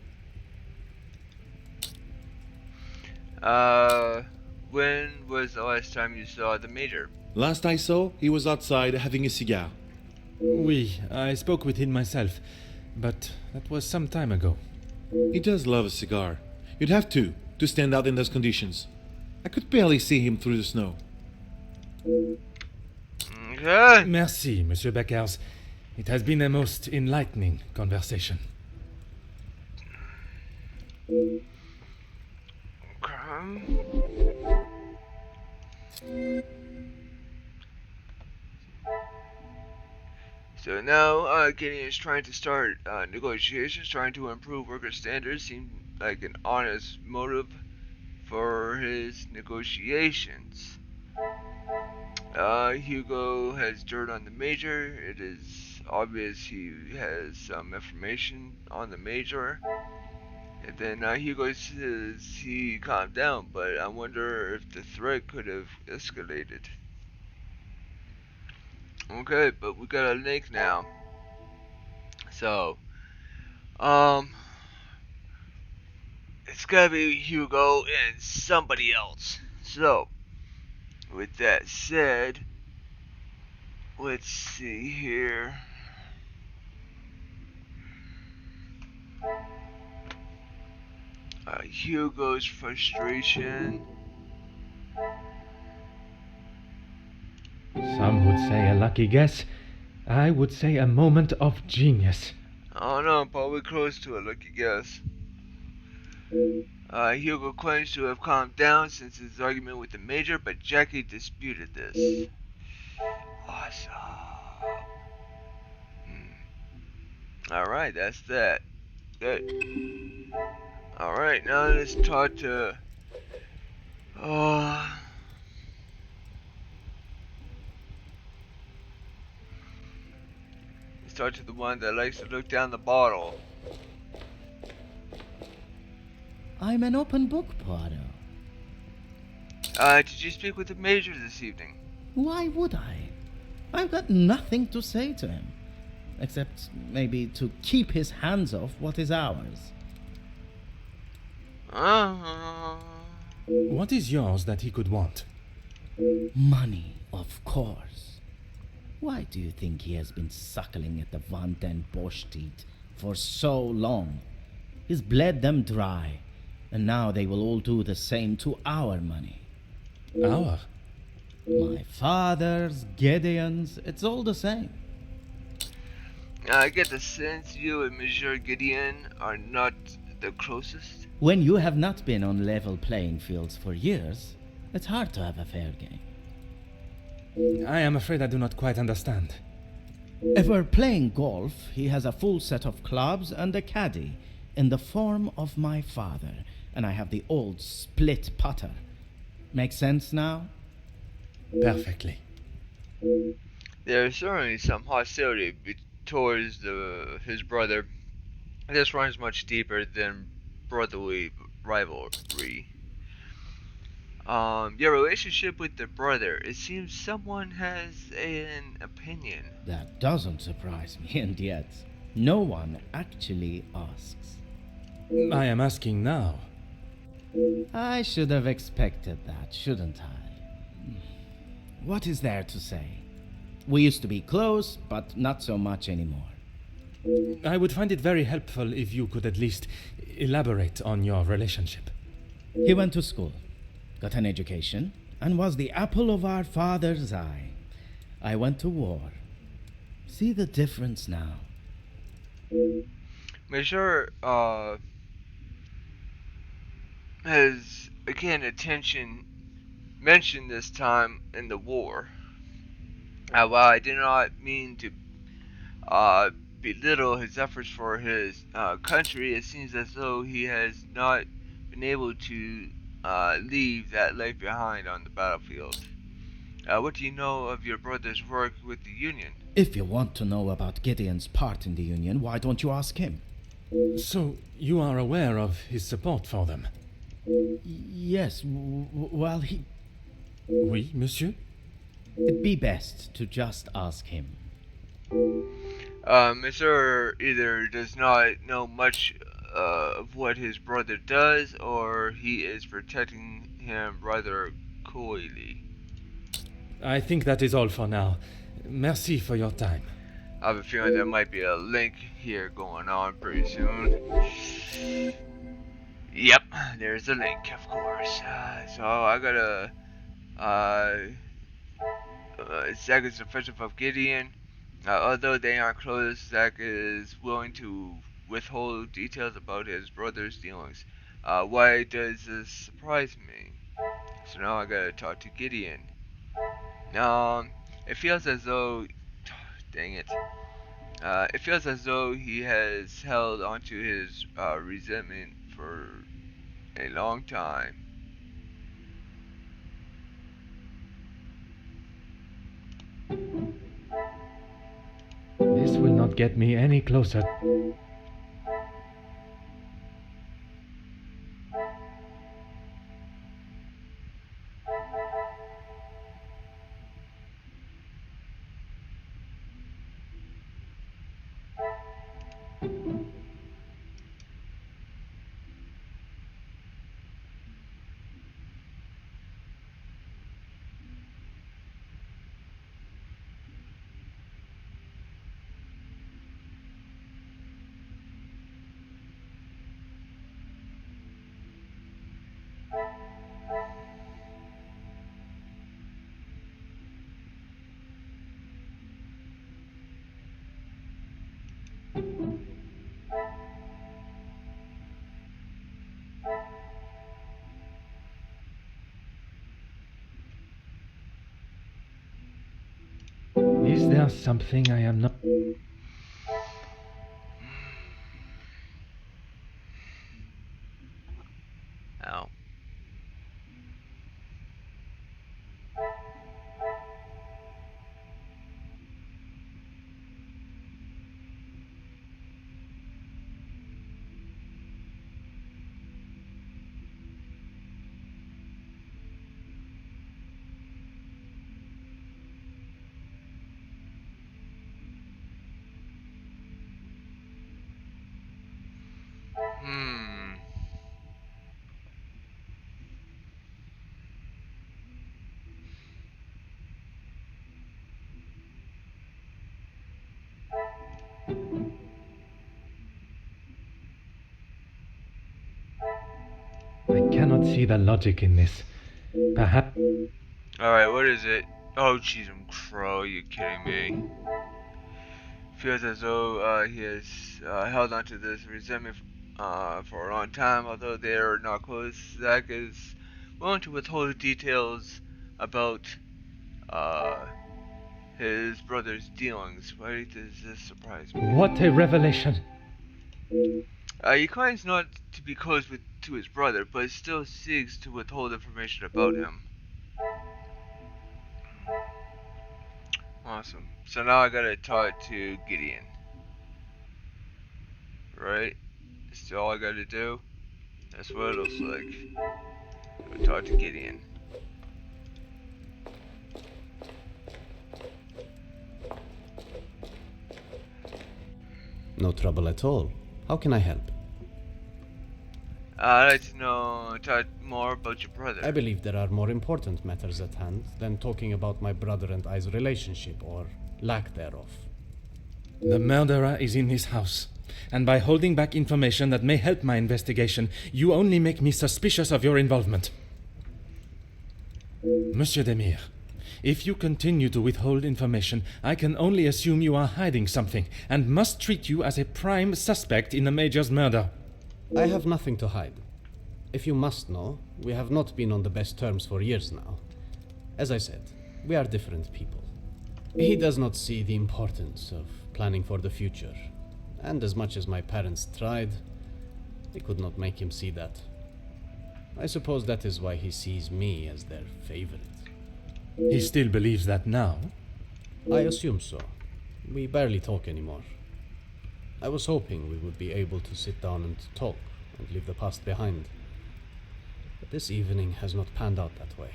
When was the last time you saw the Major?
Last I saw, he was outside having a cigar.
Oui, I spoke with him myself, but that was some time ago.
He does love a cigar. You'd have to stand out in those conditions. I could barely see him through the snow.
Okay.
Merci, Monsieur Beckers. It has been a most enlightening conversation.
So now, Gideon is trying to start negotiations, trying to improve worker standards. Seems like an honest motive for his negotiations. Hugo has dirt on the Major. It is obvious he has some information on the Major. And then Hugo says he calmed down, but I wonder if the threat could have escalated. Okay, but we got a link now. So, it's gotta be Hugo and somebody else. So, with that said, let's see here. Hugo's frustration.
Some would say a lucky guess. I would say a moment of genius.
I don't know, probably close to a lucky guess. Hugo claims to have calmed down since his argument with the Major, but Jackie disputed this. Awesome. Alright, that's that. Good. Alright, now let's talk to... let's talk to the one that likes to look down the bottle.
I'm an open book, Poirot.
Did you speak with the Major this evening?
Why would I? I've got nothing to say to him, except maybe to keep his hands off what is ours.
What is yours that he could want?
Money, of course. Why do you think he has been suckling at the Van den Bosch teat for so long? He's bled them dry, and now they will all do the same to our money.
Our?
My father's, Gideon's, it's all the same.
I get the sense you and Monsieur Gideon are not the closest.
When you have not been on level playing fields for years, it's hard to have a fair game.
I am afraid I do not quite understand.
If we're playing golf, he has a full set of clubs and a caddy in the form of my father, and I have the old split putter. Make sense now?
Perfectly.
There is certainly some hostility towards his brother. This runs much deeper than brotherly rivalry. Your relationship with the brother, it seems someone has an opinion.
That doesn't surprise me, and yet no one actually asks.
I am asking now.
I should have expected that, shouldn't I? What is there to say? We used to be close, but not so much anymore.
I would find it very helpful if you could at least elaborate on your relationship.
He went to school, got an education, and was the apple of our father's eye. I went to war. See the difference now?
Monsieur, has, again, attention mentioned this time in the war. While I did not mean to belittle his efforts for his country, it seems as though he has not been able to leave that life behind on the battlefield. What do you know of your brother's work with the Union?
If you want to know about Gideon's part in the Union, why don't you ask him?
So, you are aware of his support for them?
Yes, well, he...
Oui, monsieur?
It'd be best to just ask him.
Monsieur either does not know much of what his brother does, or he is protecting him rather coyly.
I think that is all for now. Merci for your time.
I have a feeling there might be a link here going on pretty soon. Yep, there's a link, of course. So I gotta Zach is defensive of Gideon. Although they aren't close, Zach is willing to withhold details about his brother's dealings. Why does this surprise me? So now I gotta talk to Gideon. It feels as though... Dang it. It feels as though he has held onto his resentment for a long time.
This will not get me any closer. Is there something I am not...
Ow.
I cannot see the logic in this. Perhaps...
Alright, what is it? Oh, jeez, I'm crow, you kidding me? Feels as though he has held onto this resentment for a long time, although they are not close. Zach is willing to withhold details about his brother's dealings. Why does this surprise me?
What a revelation!
He claims not to be close to his brother, but still seeks to withhold information about him. Awesome. So now I gotta talk to Gideon. Right? That's all I gotta do? That's what it looks like. I'm gonna talk to Gideon.
No trouble at all. How can I help?
I'd like to know, talk more about your brother.
I believe there are more important matters at hand than talking about my brother and I's relationship, or lack thereof.
The murderer is in this house, and by holding back information that may help my investigation, you only make me suspicious of your involvement. Monsieur Demire, if you continue to withhold information, I can only assume you are hiding something, and must treat you as a prime suspect in the Major's murder.
I have nothing to hide. If you must know, we have not been on the best terms for years now. As I said, we are different people. He does not see the importance of planning for the future, and as much as my parents tried, they could not make him see that. I suppose that is why he sees me as their favorite.
He still believes that now?
I assume so. We barely talk anymore. I was hoping we would be able to sit down and talk and leave the past behind. But this evening has not panned out that way.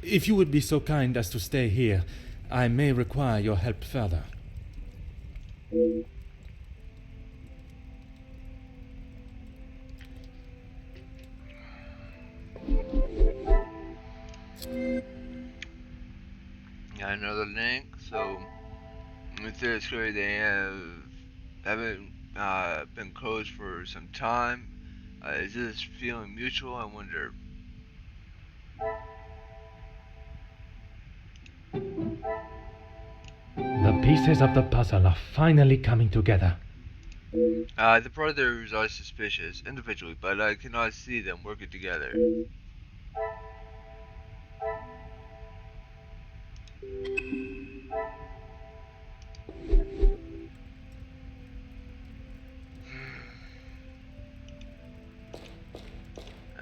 If you would be so kind as to stay here, I may require your help further.
Got another link. So with this story, they haven't been closed for some time. Is this feeling mutual? I wonder.
The pieces of the puzzle are finally coming together.
The brothers are suspicious individually, but I cannot see them working together.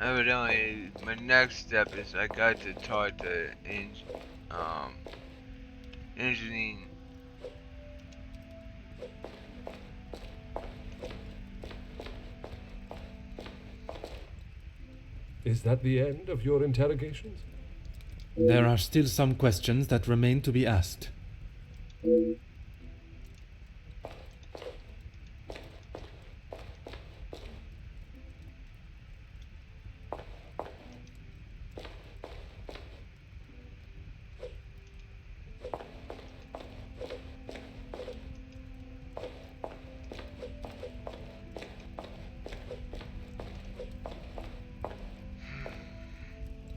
Evidently, my next step is I got to talk to Engineering.
Is that the end of your interrogations?
There are still some questions that remain to be asked.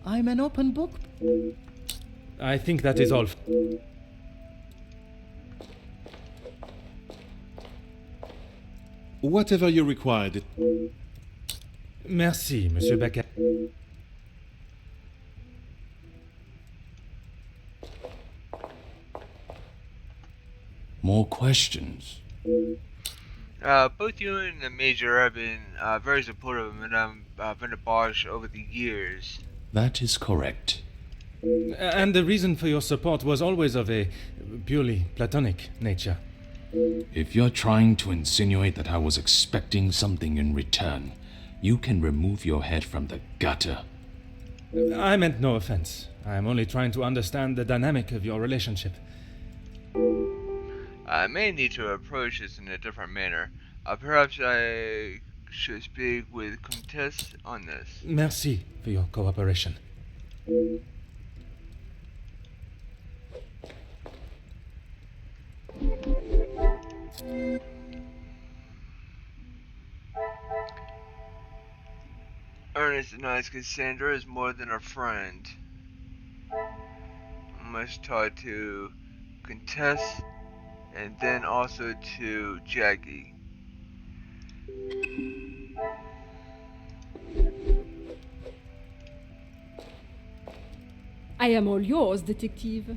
I'm an open book.
I think that is all.
Whatever you required.
Merci, Monsieur Becker.
More questions?
Both you and the Major have been very supportive of Madame Van der Bosch over the years.
That is correct.
And the reason for your support was always of a purely platonic nature.
If you're trying to insinuate that I was expecting something in return, you can remove your head from the gutter.
I meant no offense. I am only trying to understand the dynamic of your relationship.
I may need to approach this in a different manner. Perhaps I should speak with Comtesse on this.
Merci for your cooperation.
Ernest denies Cassandra is more than a friend. I must talk to Comtesse and then also to Jackie.
I am all yours, detective.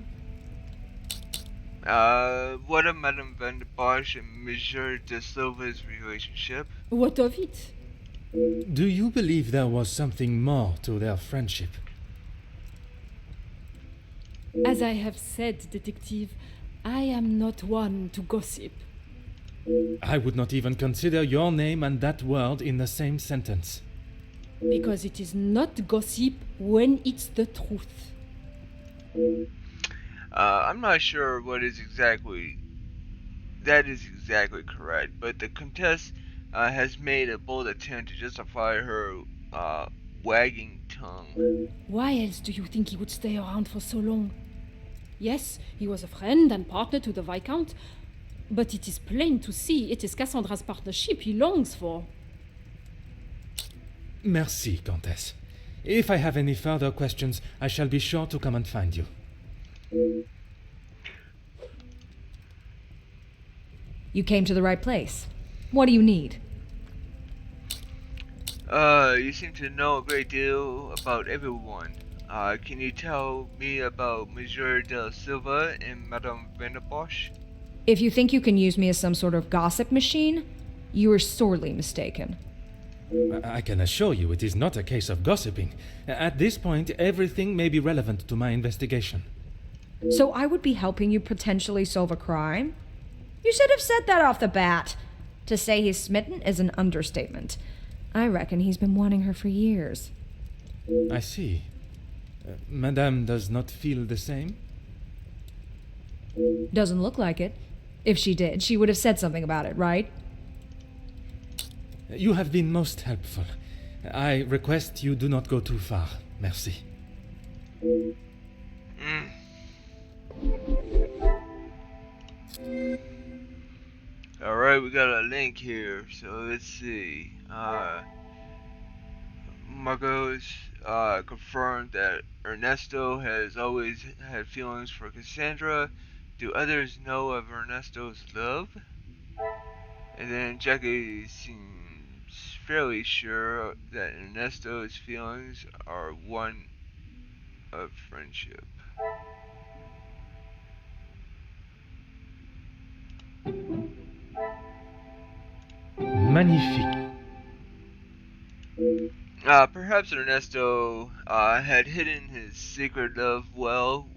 What of Madame Van der Bosch and Monsieur de Silva's relationship?
What of it?
Do you believe there was something more to their friendship?
As I have said, detective, I am not one to gossip.
I would not even consider your name and that word in the same sentence.
Because it is not gossip when it's the truth.
I'm not sure what is exactly... That is exactly correct, but the Comtesse has made a bold attempt to justify her wagging tongue.
Why else do you think he would stay around for so long? Yes, he was a friend and partner to the Viscount, but it is plain to see it is Cassandra's partnership he longs for.
Merci, Comtesse. If I have any further questions, I shall be sure to come and find you.
You came to the right place. What do you need?
You seem to know a great deal about everyone. Can you tell me about Monsieur de Silva and Madame Van der Bosch?
If you think you can use me as some sort of gossip machine, you are sorely mistaken.
I can assure you it is not a case of gossiping. At this point, everything may be relevant to my investigation.
So I would be helping you potentially solve a crime? You should have said that off the bat. To say he's smitten is an understatement. I reckon he's been wanting her for years.
I see. Madame does not feel the same?
Doesn't look like it. If she did, she would have said something about it, right?
You have been most helpful. I request you do not go too far. Merci.
Alright, we got a link here, so let's see. Marcos confirmed that Ernesto has always had feelings for Cassandra. Do others know of Ernesto's love? And then Jackie seems fairly sure that Ernesto's feelings are one of friendship.
Magnifique.
Perhaps Ernesto had hidden his secret love well.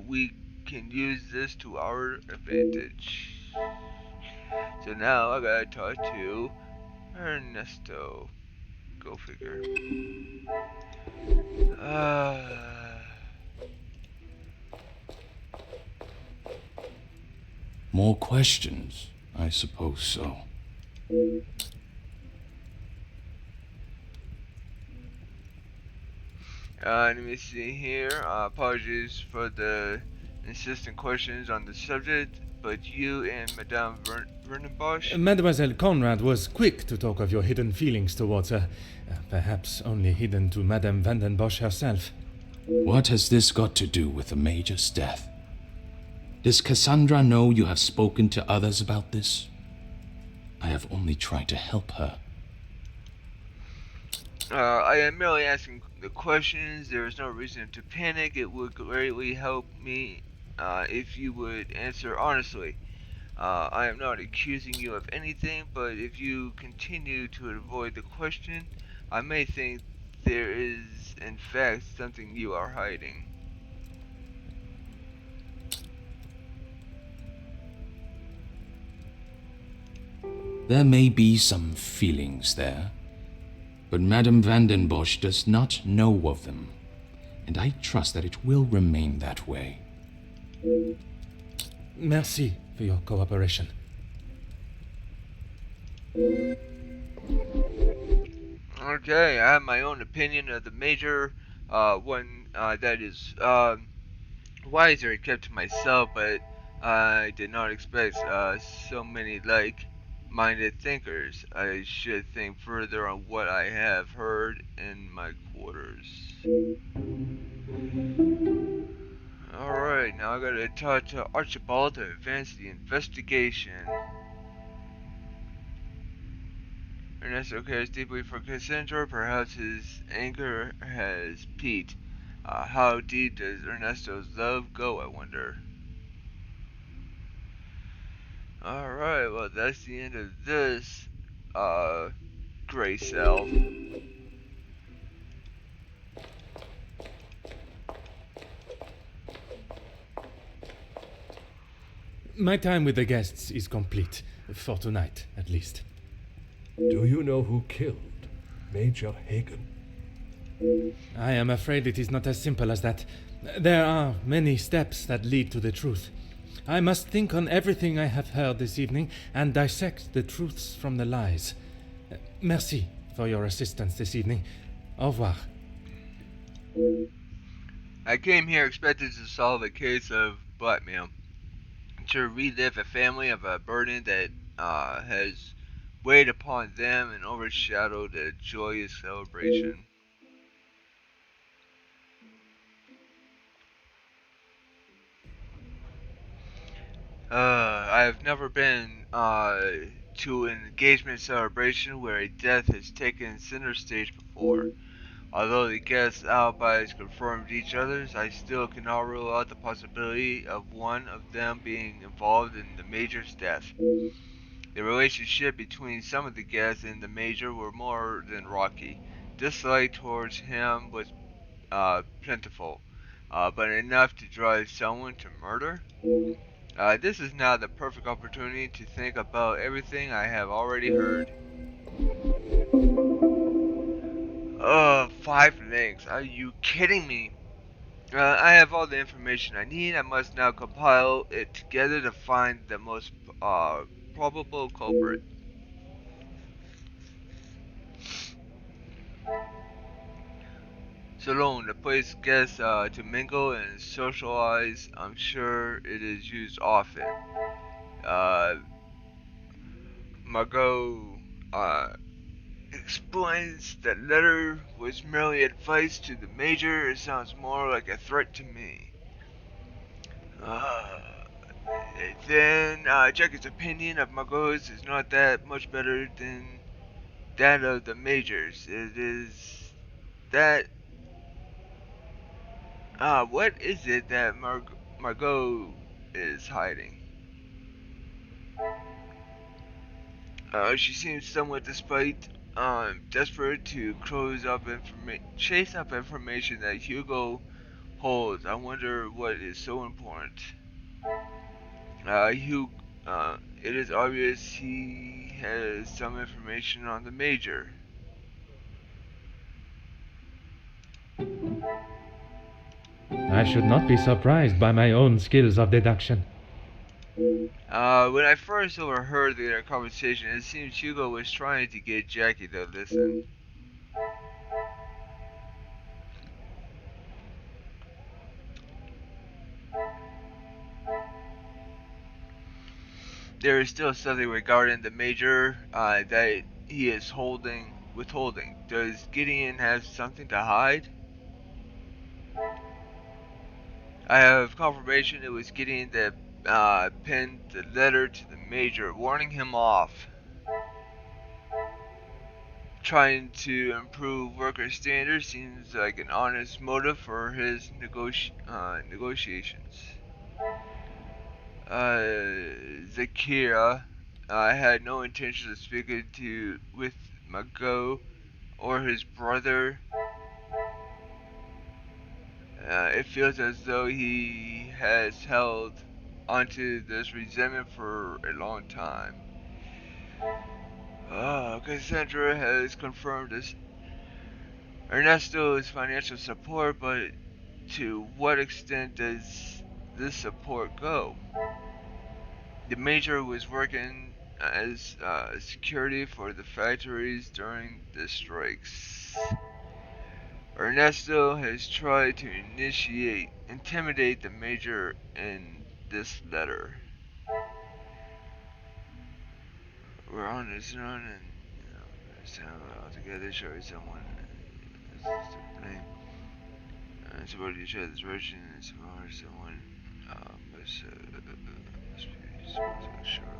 We can use this to our advantage. So now I gotta talk to Ernesto. Go figure.
More questions? I suppose so.
Let me see here. Apologies for the insistent questions on the subject, but you and Madame Vernenbosch?
Mademoiselle Conrad was quick to talk of your hidden feelings towards her. Perhaps only hidden to Madame Vandenbosch herself.
What has this got to do with the Major's death? Does Cassandra know you have spoken to others about this? I have only tried to help her.
I am merely asking the questions. There is no reason to panic. It would greatly help me if you would answer honestly. I am not accusing you of anything, but if you continue to avoid the question, I may think there is, in fact, something you are hiding.
There may be some feelings there, but Madame Vandenbosch does not know of them, and I trust that it will remain that way.
Merci for your cooperation.
Okay, I have my own opinion of the Major, one that is wiser kept to myself, but I did not expect so many like-minded thinkers. I should think further on what I have heard in my quarters. Alright, now I gotta talk to Archibald to advance the investigation. Ernesto cares deeply for Cassandra. Perhaps his anger has peaked. How deep does Ernesto's love go, I wonder? Alright, well, that's the end of this, gray cell.
My time with the guests is complete, for tonight, at least.
Do you know who killed Major Hagen?
I am afraid it is not as simple as that. There are many steps that lead to the truth. I must think on everything I have heard this evening and dissect the truths from the lies. Merci for your assistance this evening. Au revoir.
I came here expecting to solve a case of blackmail, to relive a family of a burden that has weighed upon them and overshadowed a joyous celebration. I have never been to an engagement celebration where a death has taken center stage before. Although the guests' alibis confirmed each other's, I still cannot rule out the possibility of one of them being involved in the Major's death. The relationship between some of the guests and the Major were more than rocky. Dislike towards him was plentiful, but enough to drive someone to murder? This is now the perfect opportunity to think about everything I have already heard. 5 links. Are you kidding me? I have all the information I need. I must now compile it together to find the most probable culprit. Salon, the place guests to mingle and socialize. I'm sure it is used often. Uh, Margot explains that letter was merely advice to the Major. It sounds more like a threat to me. Uh, then Jackie's opinion of Margot's is not that much better than that of the Major's. It is that. What is it that Margot is hiding? She seems somewhat desperate to chase up information that Hugo holds. I wonder what is so important. Hugo, it is obvious he has some information on the Major.
I should not be surprised by my own skills of deduction.
When I first overheard their conversation, it seemed Hugo was trying to get Jackie to listen. There is still something regarding the Major that he is withholding. Does Gideon have something to hide? I have confirmation it was Gideon that penned the letter to the Major, warning him off. Trying to improve worker standards seems like an honest motive for his negotiations. Zakira had no intention of speaking with Margot or his brother. It feels as though he has held onto this resentment for a long time. Cassandra has confirmed this Ernesto's financial support, but to what extent does this support go? The Major was working as security for the factories during the strikes. Ernesto has tried to intimidate the Major in this letter. We're on this run and sound altogether show someone name. Support each other's version and support someone must be responsible surely.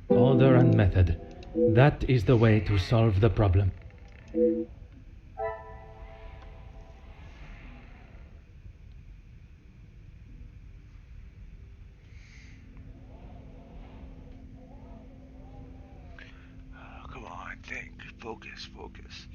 Order and method. That is the way to solve the problem.
Oh, come on, think. Focus, focus.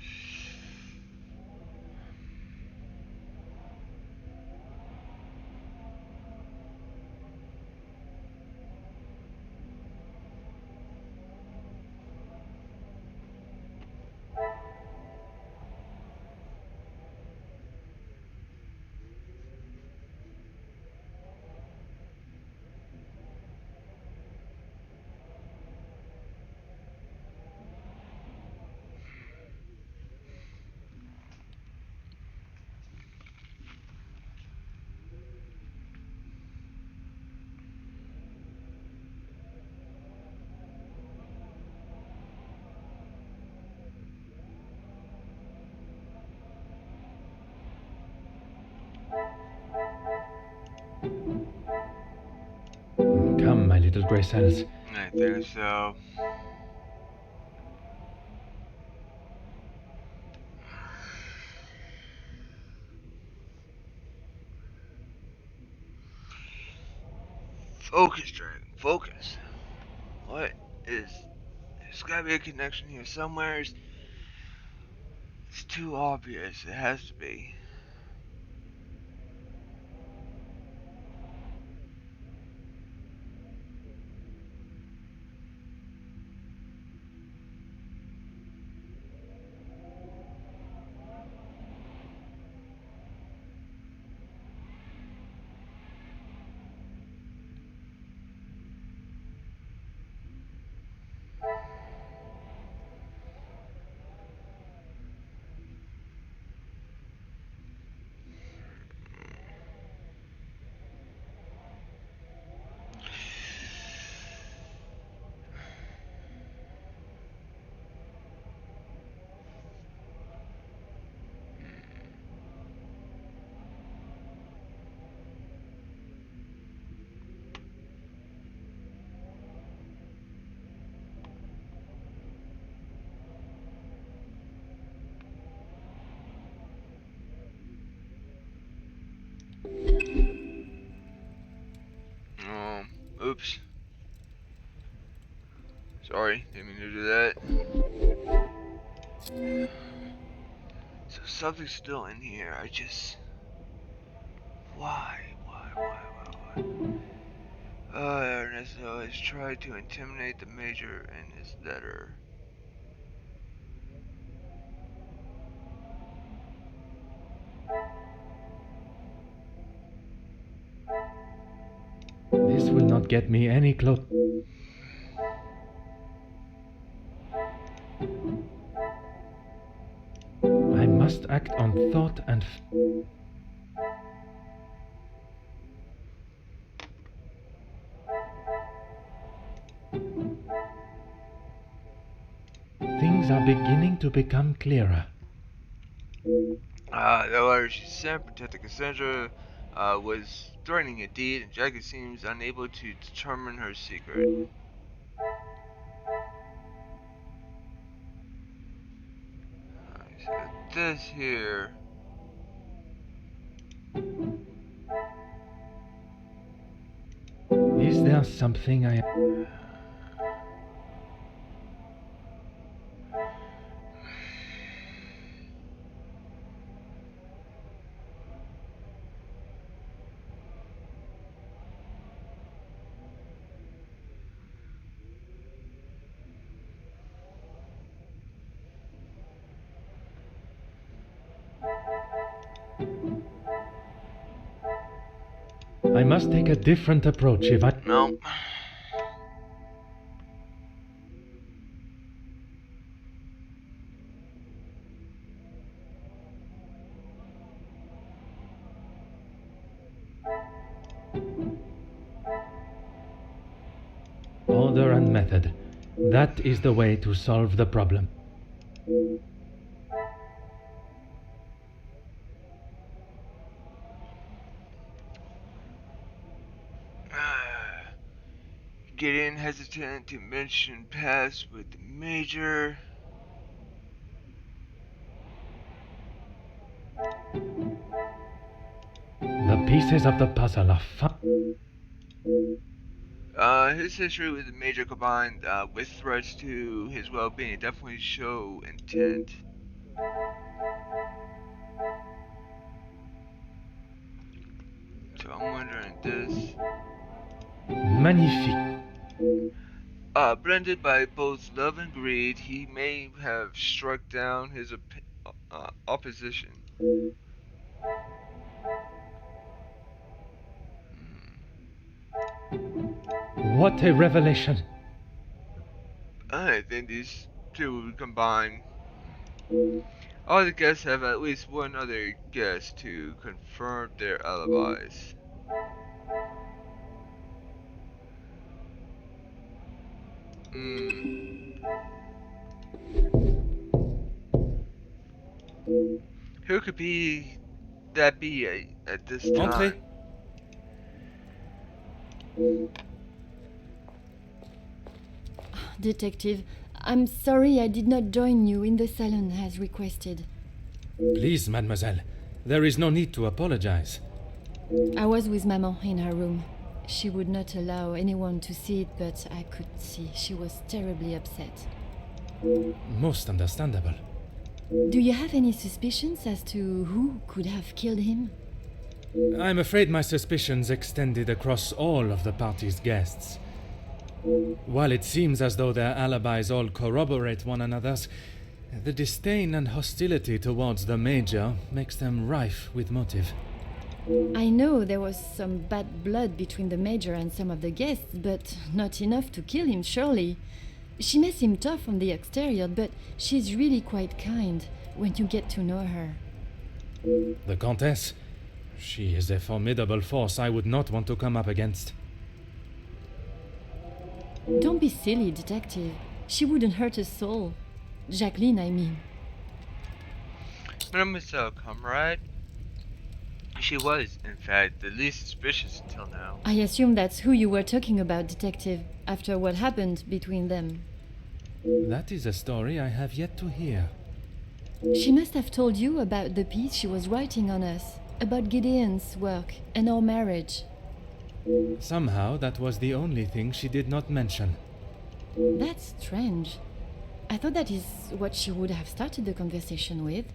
Come, my little grey cells.
I think so. Focus, Dragon. Focus. What is... There's gotta be a connection here somewhere. It's too obvious. It has to be. Oops. Sorry, didn't mean to do that. So something's still in here. I just... Why? Ernesto has tried to intimidate the Major and his debtor.
This will not get me any close. I must act on thought and... Things are beginning to become clearer.
The letter she sent protecting Cassandra was threatening a deed, and Jackie seems unable to determine her secret. So this here...
Is there something I... I must take a different approach if I...
No.
Order and method. That is the way to solve the problem.
Getting hesitant to mention past with the major.
The pieces of the puzzle are
His history with the major combined with threats to his well-being definitely show intent. So I'm wondering this.
magnifique.
Blended by both love and greed, he may have struck down his opposition.
What a revelation.
I think these two would combine. All the guests have at least one other guest to confirm their alibis. Who could that be at this time?
Entrez.
Detective, I'm sorry I did not join you in the salon as requested.
Please, mademoiselle. There is no need to apologize.
I was with Maman in her room. She would not allow anyone to see it, but I could see she was terribly upset.
Most understandable.
Do you have any suspicions as to who could have killed him?
I'm afraid my suspicions extended across all of the party's guests. While it seems as though their alibis all corroborate one another's, the disdain and hostility towards the Major makes them rife with motive.
I know there was some bad blood between the Major and some of the guests, but not enough to kill him, surely. She may seem tough on the exterior, but she's really quite kind when you get to know her.
The Countess? She is a formidable force I would not want to come up against.
Don't be silly, Detective. She wouldn't hurt a soul. Jacqueline, I mean.
Mademoiselle, comrade. She was, in fact, the least suspicious until now.
I assume that's who you were talking about, Detective, after what happened between them.
That is a story I have yet to hear.
She must have told you about the piece she was writing on us, about Gideon's work and our marriage.
Somehow that was the only thing she did not mention.
That's strange. I thought that is what she would have started the conversation with.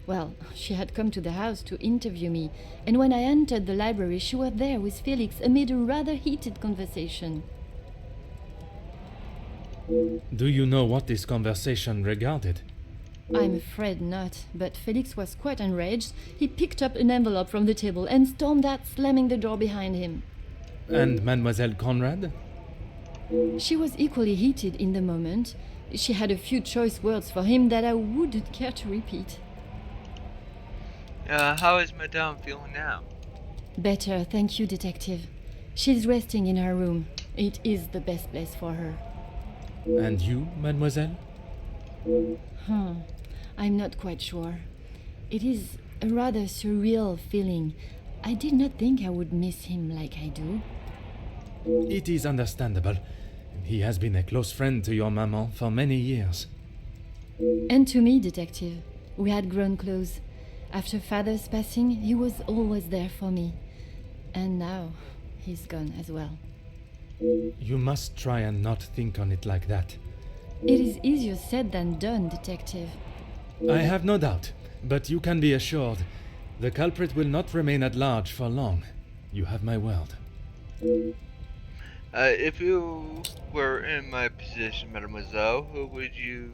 Well, she had come to the house to interview me, and when I entered the library, she was there with Felix amid a rather heated conversation.
Do you know what this conversation regarded?
I'm afraid not, but Felix was quite enraged. He picked up an envelope from the table and stormed out, slamming the door behind him.
And Mademoiselle Conrad?
She was equally heated in the moment. She had a few choice words for him that I wouldn't care to repeat.
How is Madame feeling now?
Better, thank you, Detective. She's resting in her room. It is the best place for her.
And you, Mademoiselle?
I'm not quite sure. It is a rather surreal feeling. I did not think I would miss him like I do.
It is understandable. He has been a close friend to your maman for many years.
And to me, Detective. We had grown close. After Father's passing, he was always there for me. And now, he's gone as well.
You must try and not think on it like that.
It is easier said than done, Detective.
I have no doubt, but you can be assured the culprit will not remain at large for long. You have my word.
If you were in my position, Mademoiselle, who would you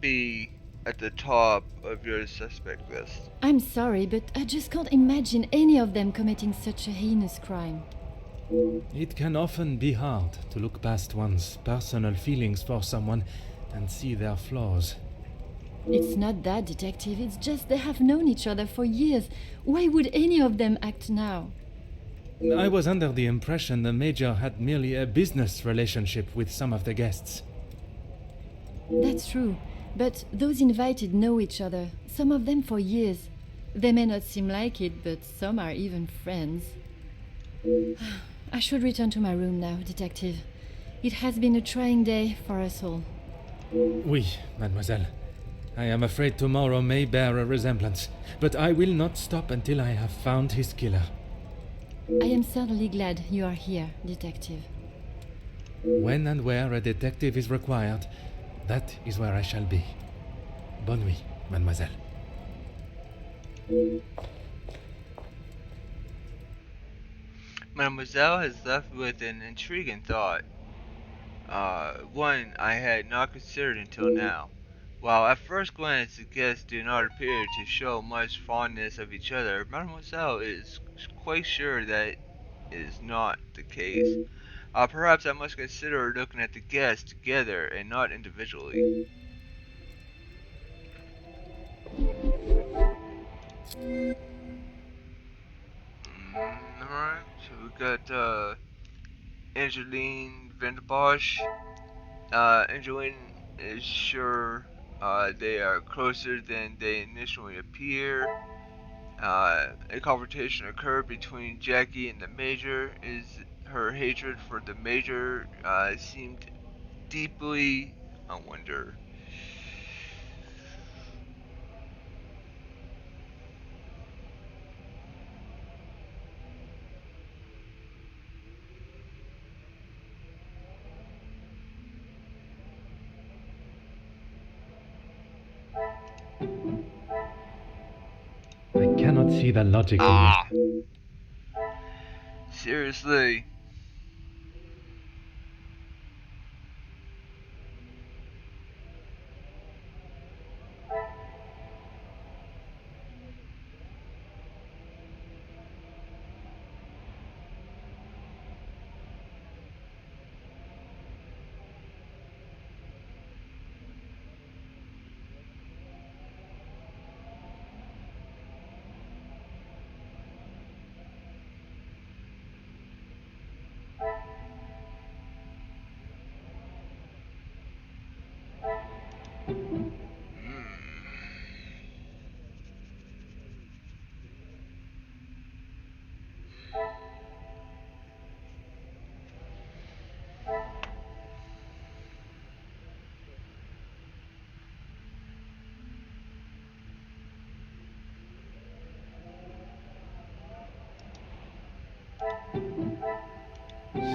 be at the top of your suspect list?
I'm sorry, but I just can't imagine any of them committing such a heinous crime.
It can often be hard to look past one's personal feelings for someone and see their flaws.
It's not that, Detective. It's just they have known each other for years. Why would any of them act now?
I was under the impression the Major had merely a business relationship with some of the guests.
That's true. But those invited know each other, some of them for years. They may not seem like it, but some are even friends. I should return to my room now, Detective. It has been a trying day for us all.
Oui, mademoiselle. I am afraid tomorrow may bear a resemblance, but I will not stop until I have found his killer.
I am certainly glad you are here, Detective.
When and where a detective is required, that is where I shall be. Bonne nuit, mademoiselle.
Mademoiselle has left with an intriguing thought. One I had not considered until now. While at first glance the guests do not appear to show much fondness of each other, Mademoiselle is quite sure that is not the case. Perhaps I must consider looking at the guests together and not individually. Alright, so we got Angeline Vanderbosch. Angeline is sure they are closer than they initially appear. A confrontation occurred between Jackie and the Major. Is her hatred for the Major seemed deeply, I wonder.
I cannot see the logic in this.
Seriously.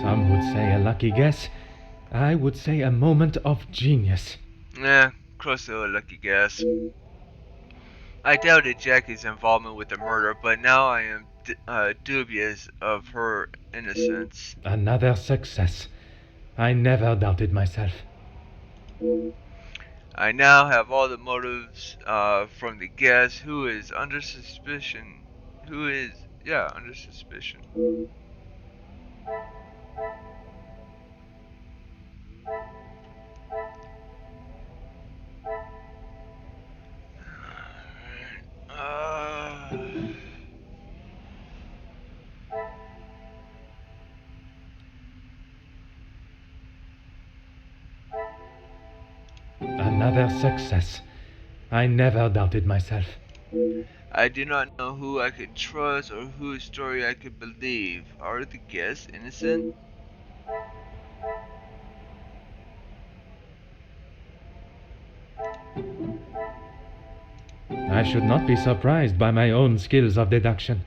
Some would say a lucky guess. I would say a moment of genius.
Close to a lucky guess. I doubted Jackie's involvement with the murder, but now I am dubious of her innocence.
Another success. I never doubted myself.
I now have all the motives from the guest who is under suspicion. Under suspicion.
Another success. I never doubted myself.
I do not know who I could trust or whose story I could believe. Are the guests innocent?
I should not be surprised by my own skills of deduction.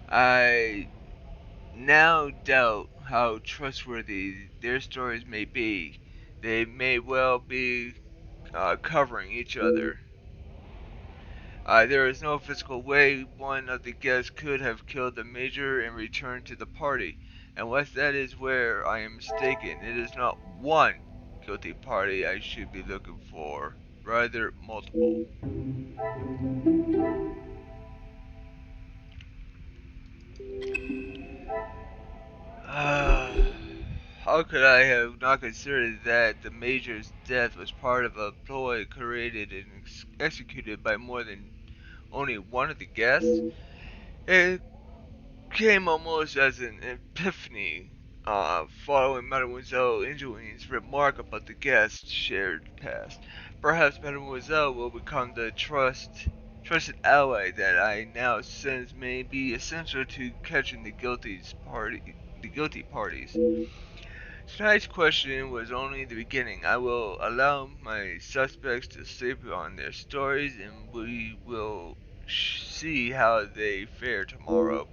I now doubt how trustworthy their stories may be. They may well be covering each other. There is no physical way one of the guests could have killed the Major and returned to the party. Unless that is where I am mistaken, it is not one guilty party I should be looking for, rather multiple. How could I have not considered that the Major's death was part of a ploy created and executed by more than only one of the guests? It came almost as an epiphany following Mademoiselle Angeline's remark about the guest's shared past. Perhaps Mademoiselle will become the trusted ally that I now sense may be essential to catching the guilty parties. Tonight's question was only the beginning. I will allow my suspects to sleep on their stories, and we will see how they fare tomorrow.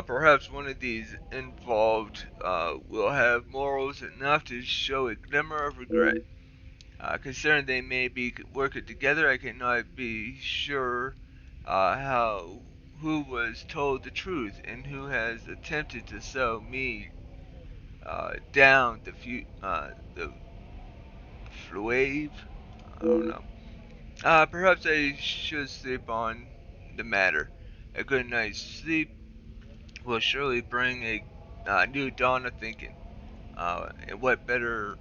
Perhaps one of these involved will have morals enough to show a glimmer of regret. Considering they may be working together, I cannot be sure who was told the truth and who has attempted to sell me down the wave. I don't know. Perhaps I should sleep on the matter. A good night's sleep will surely bring a new dawn of thinking. And what a better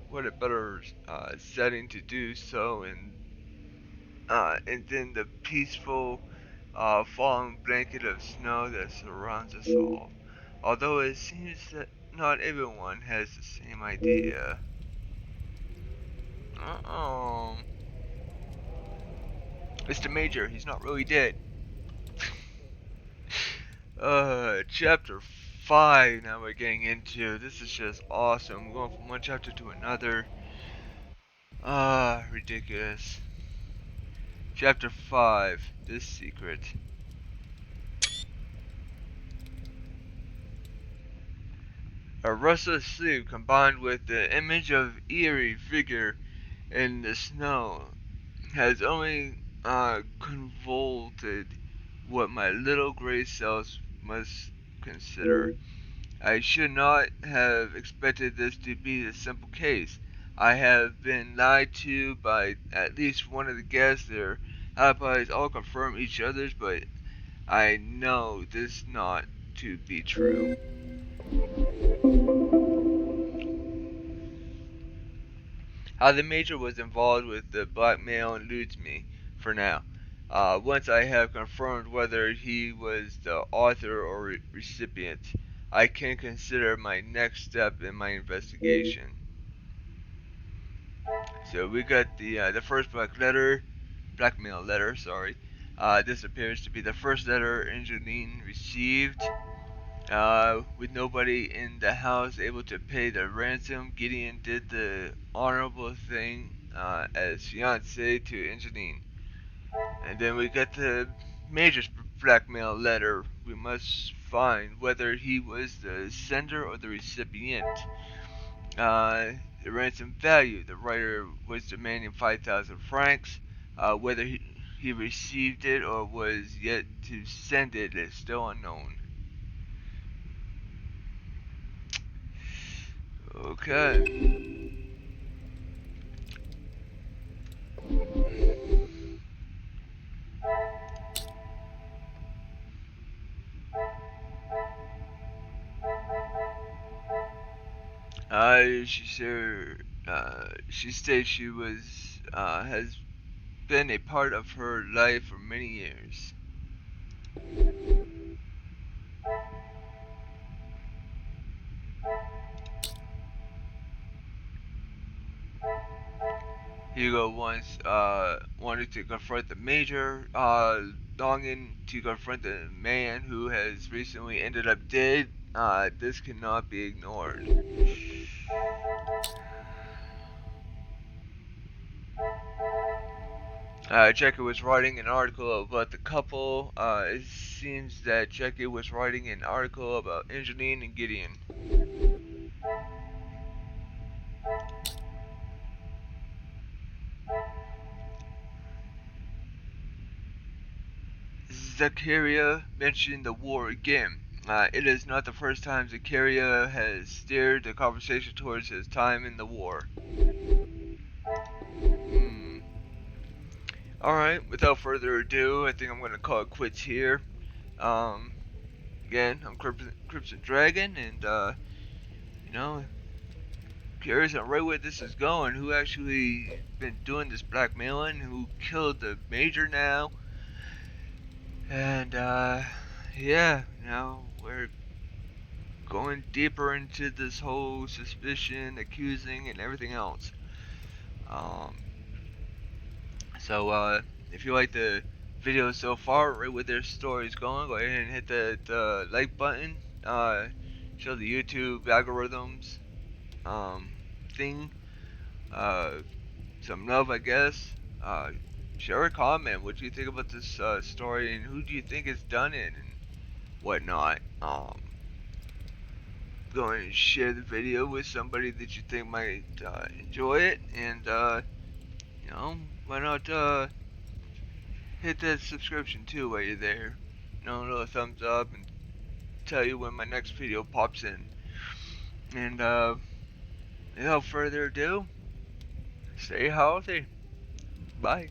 setting to do so and then the peaceful falling blanket of snow that surrounds us all. Although it seems that not everyone has the same idea. Uh-oh. Mr. Major, he's not really dead. Chapter 5 now we're getting into. This is just awesome. We're going from one chapter to another. Ridiculous. Chapter 5, This Secret. A restless sleep combined with the image of eerie figure in the snow has only convoluted what my little gray cells must consider. I should not have expected this to be a simple case. I have been lied to by at least one of the guests. Their alibis all confirm each other's, but I know this not to be true. How the Major was involved with the blackmail eludes me, for now. Once I have confirmed whether he was the author or recipient, I can consider my next step in my investigation. So we got the first blackmail letter. Sorry. This appears to be the first letter Angeline received. With nobody in the house able to pay the ransom, Gideon did the honorable thing as fiance to Angeline. And then we got the Major's blackmail letter. We must find whether he was the sender or the recipient. The ransom value. The writer was demanding 5,000 francs. Whether he received it or was yet to send it is still unknown. Okay. She states she has been a part of her life for many years. Hugo once wanted to confront the Major, longing to confront the man who has recently ended up dead. This cannot be ignored. Jackie was writing an article about the couple. It seems that Jackie was writing an article about Angeline and Gideon. Zakaria mentioned the war again. It is not the first time Zakaria has steered the conversation towards his time in the war. Alright, without further ado, I think I'm going to call it quits here. Again, I'm Crimson Dragon, and, curious on right where this is going. Who actually been doing this blackmailing? Who killed the Major now? And, yeah, we're going deeper into this whole suspicion, accusing, and everything else. So if you like the video so far, right where their story's going, go ahead and hit the like button. Show the YouTube algorithms thing some love, I guess. Share a comment. What do you think about this story, and who do you think has done it, and whatnot. Go ahead and share the video with somebody that you think might enjoy it, and why not hit that subscription too while you're there. A little thumbs up and tell you when my next video pops in. And without further ado, stay healthy. Bye.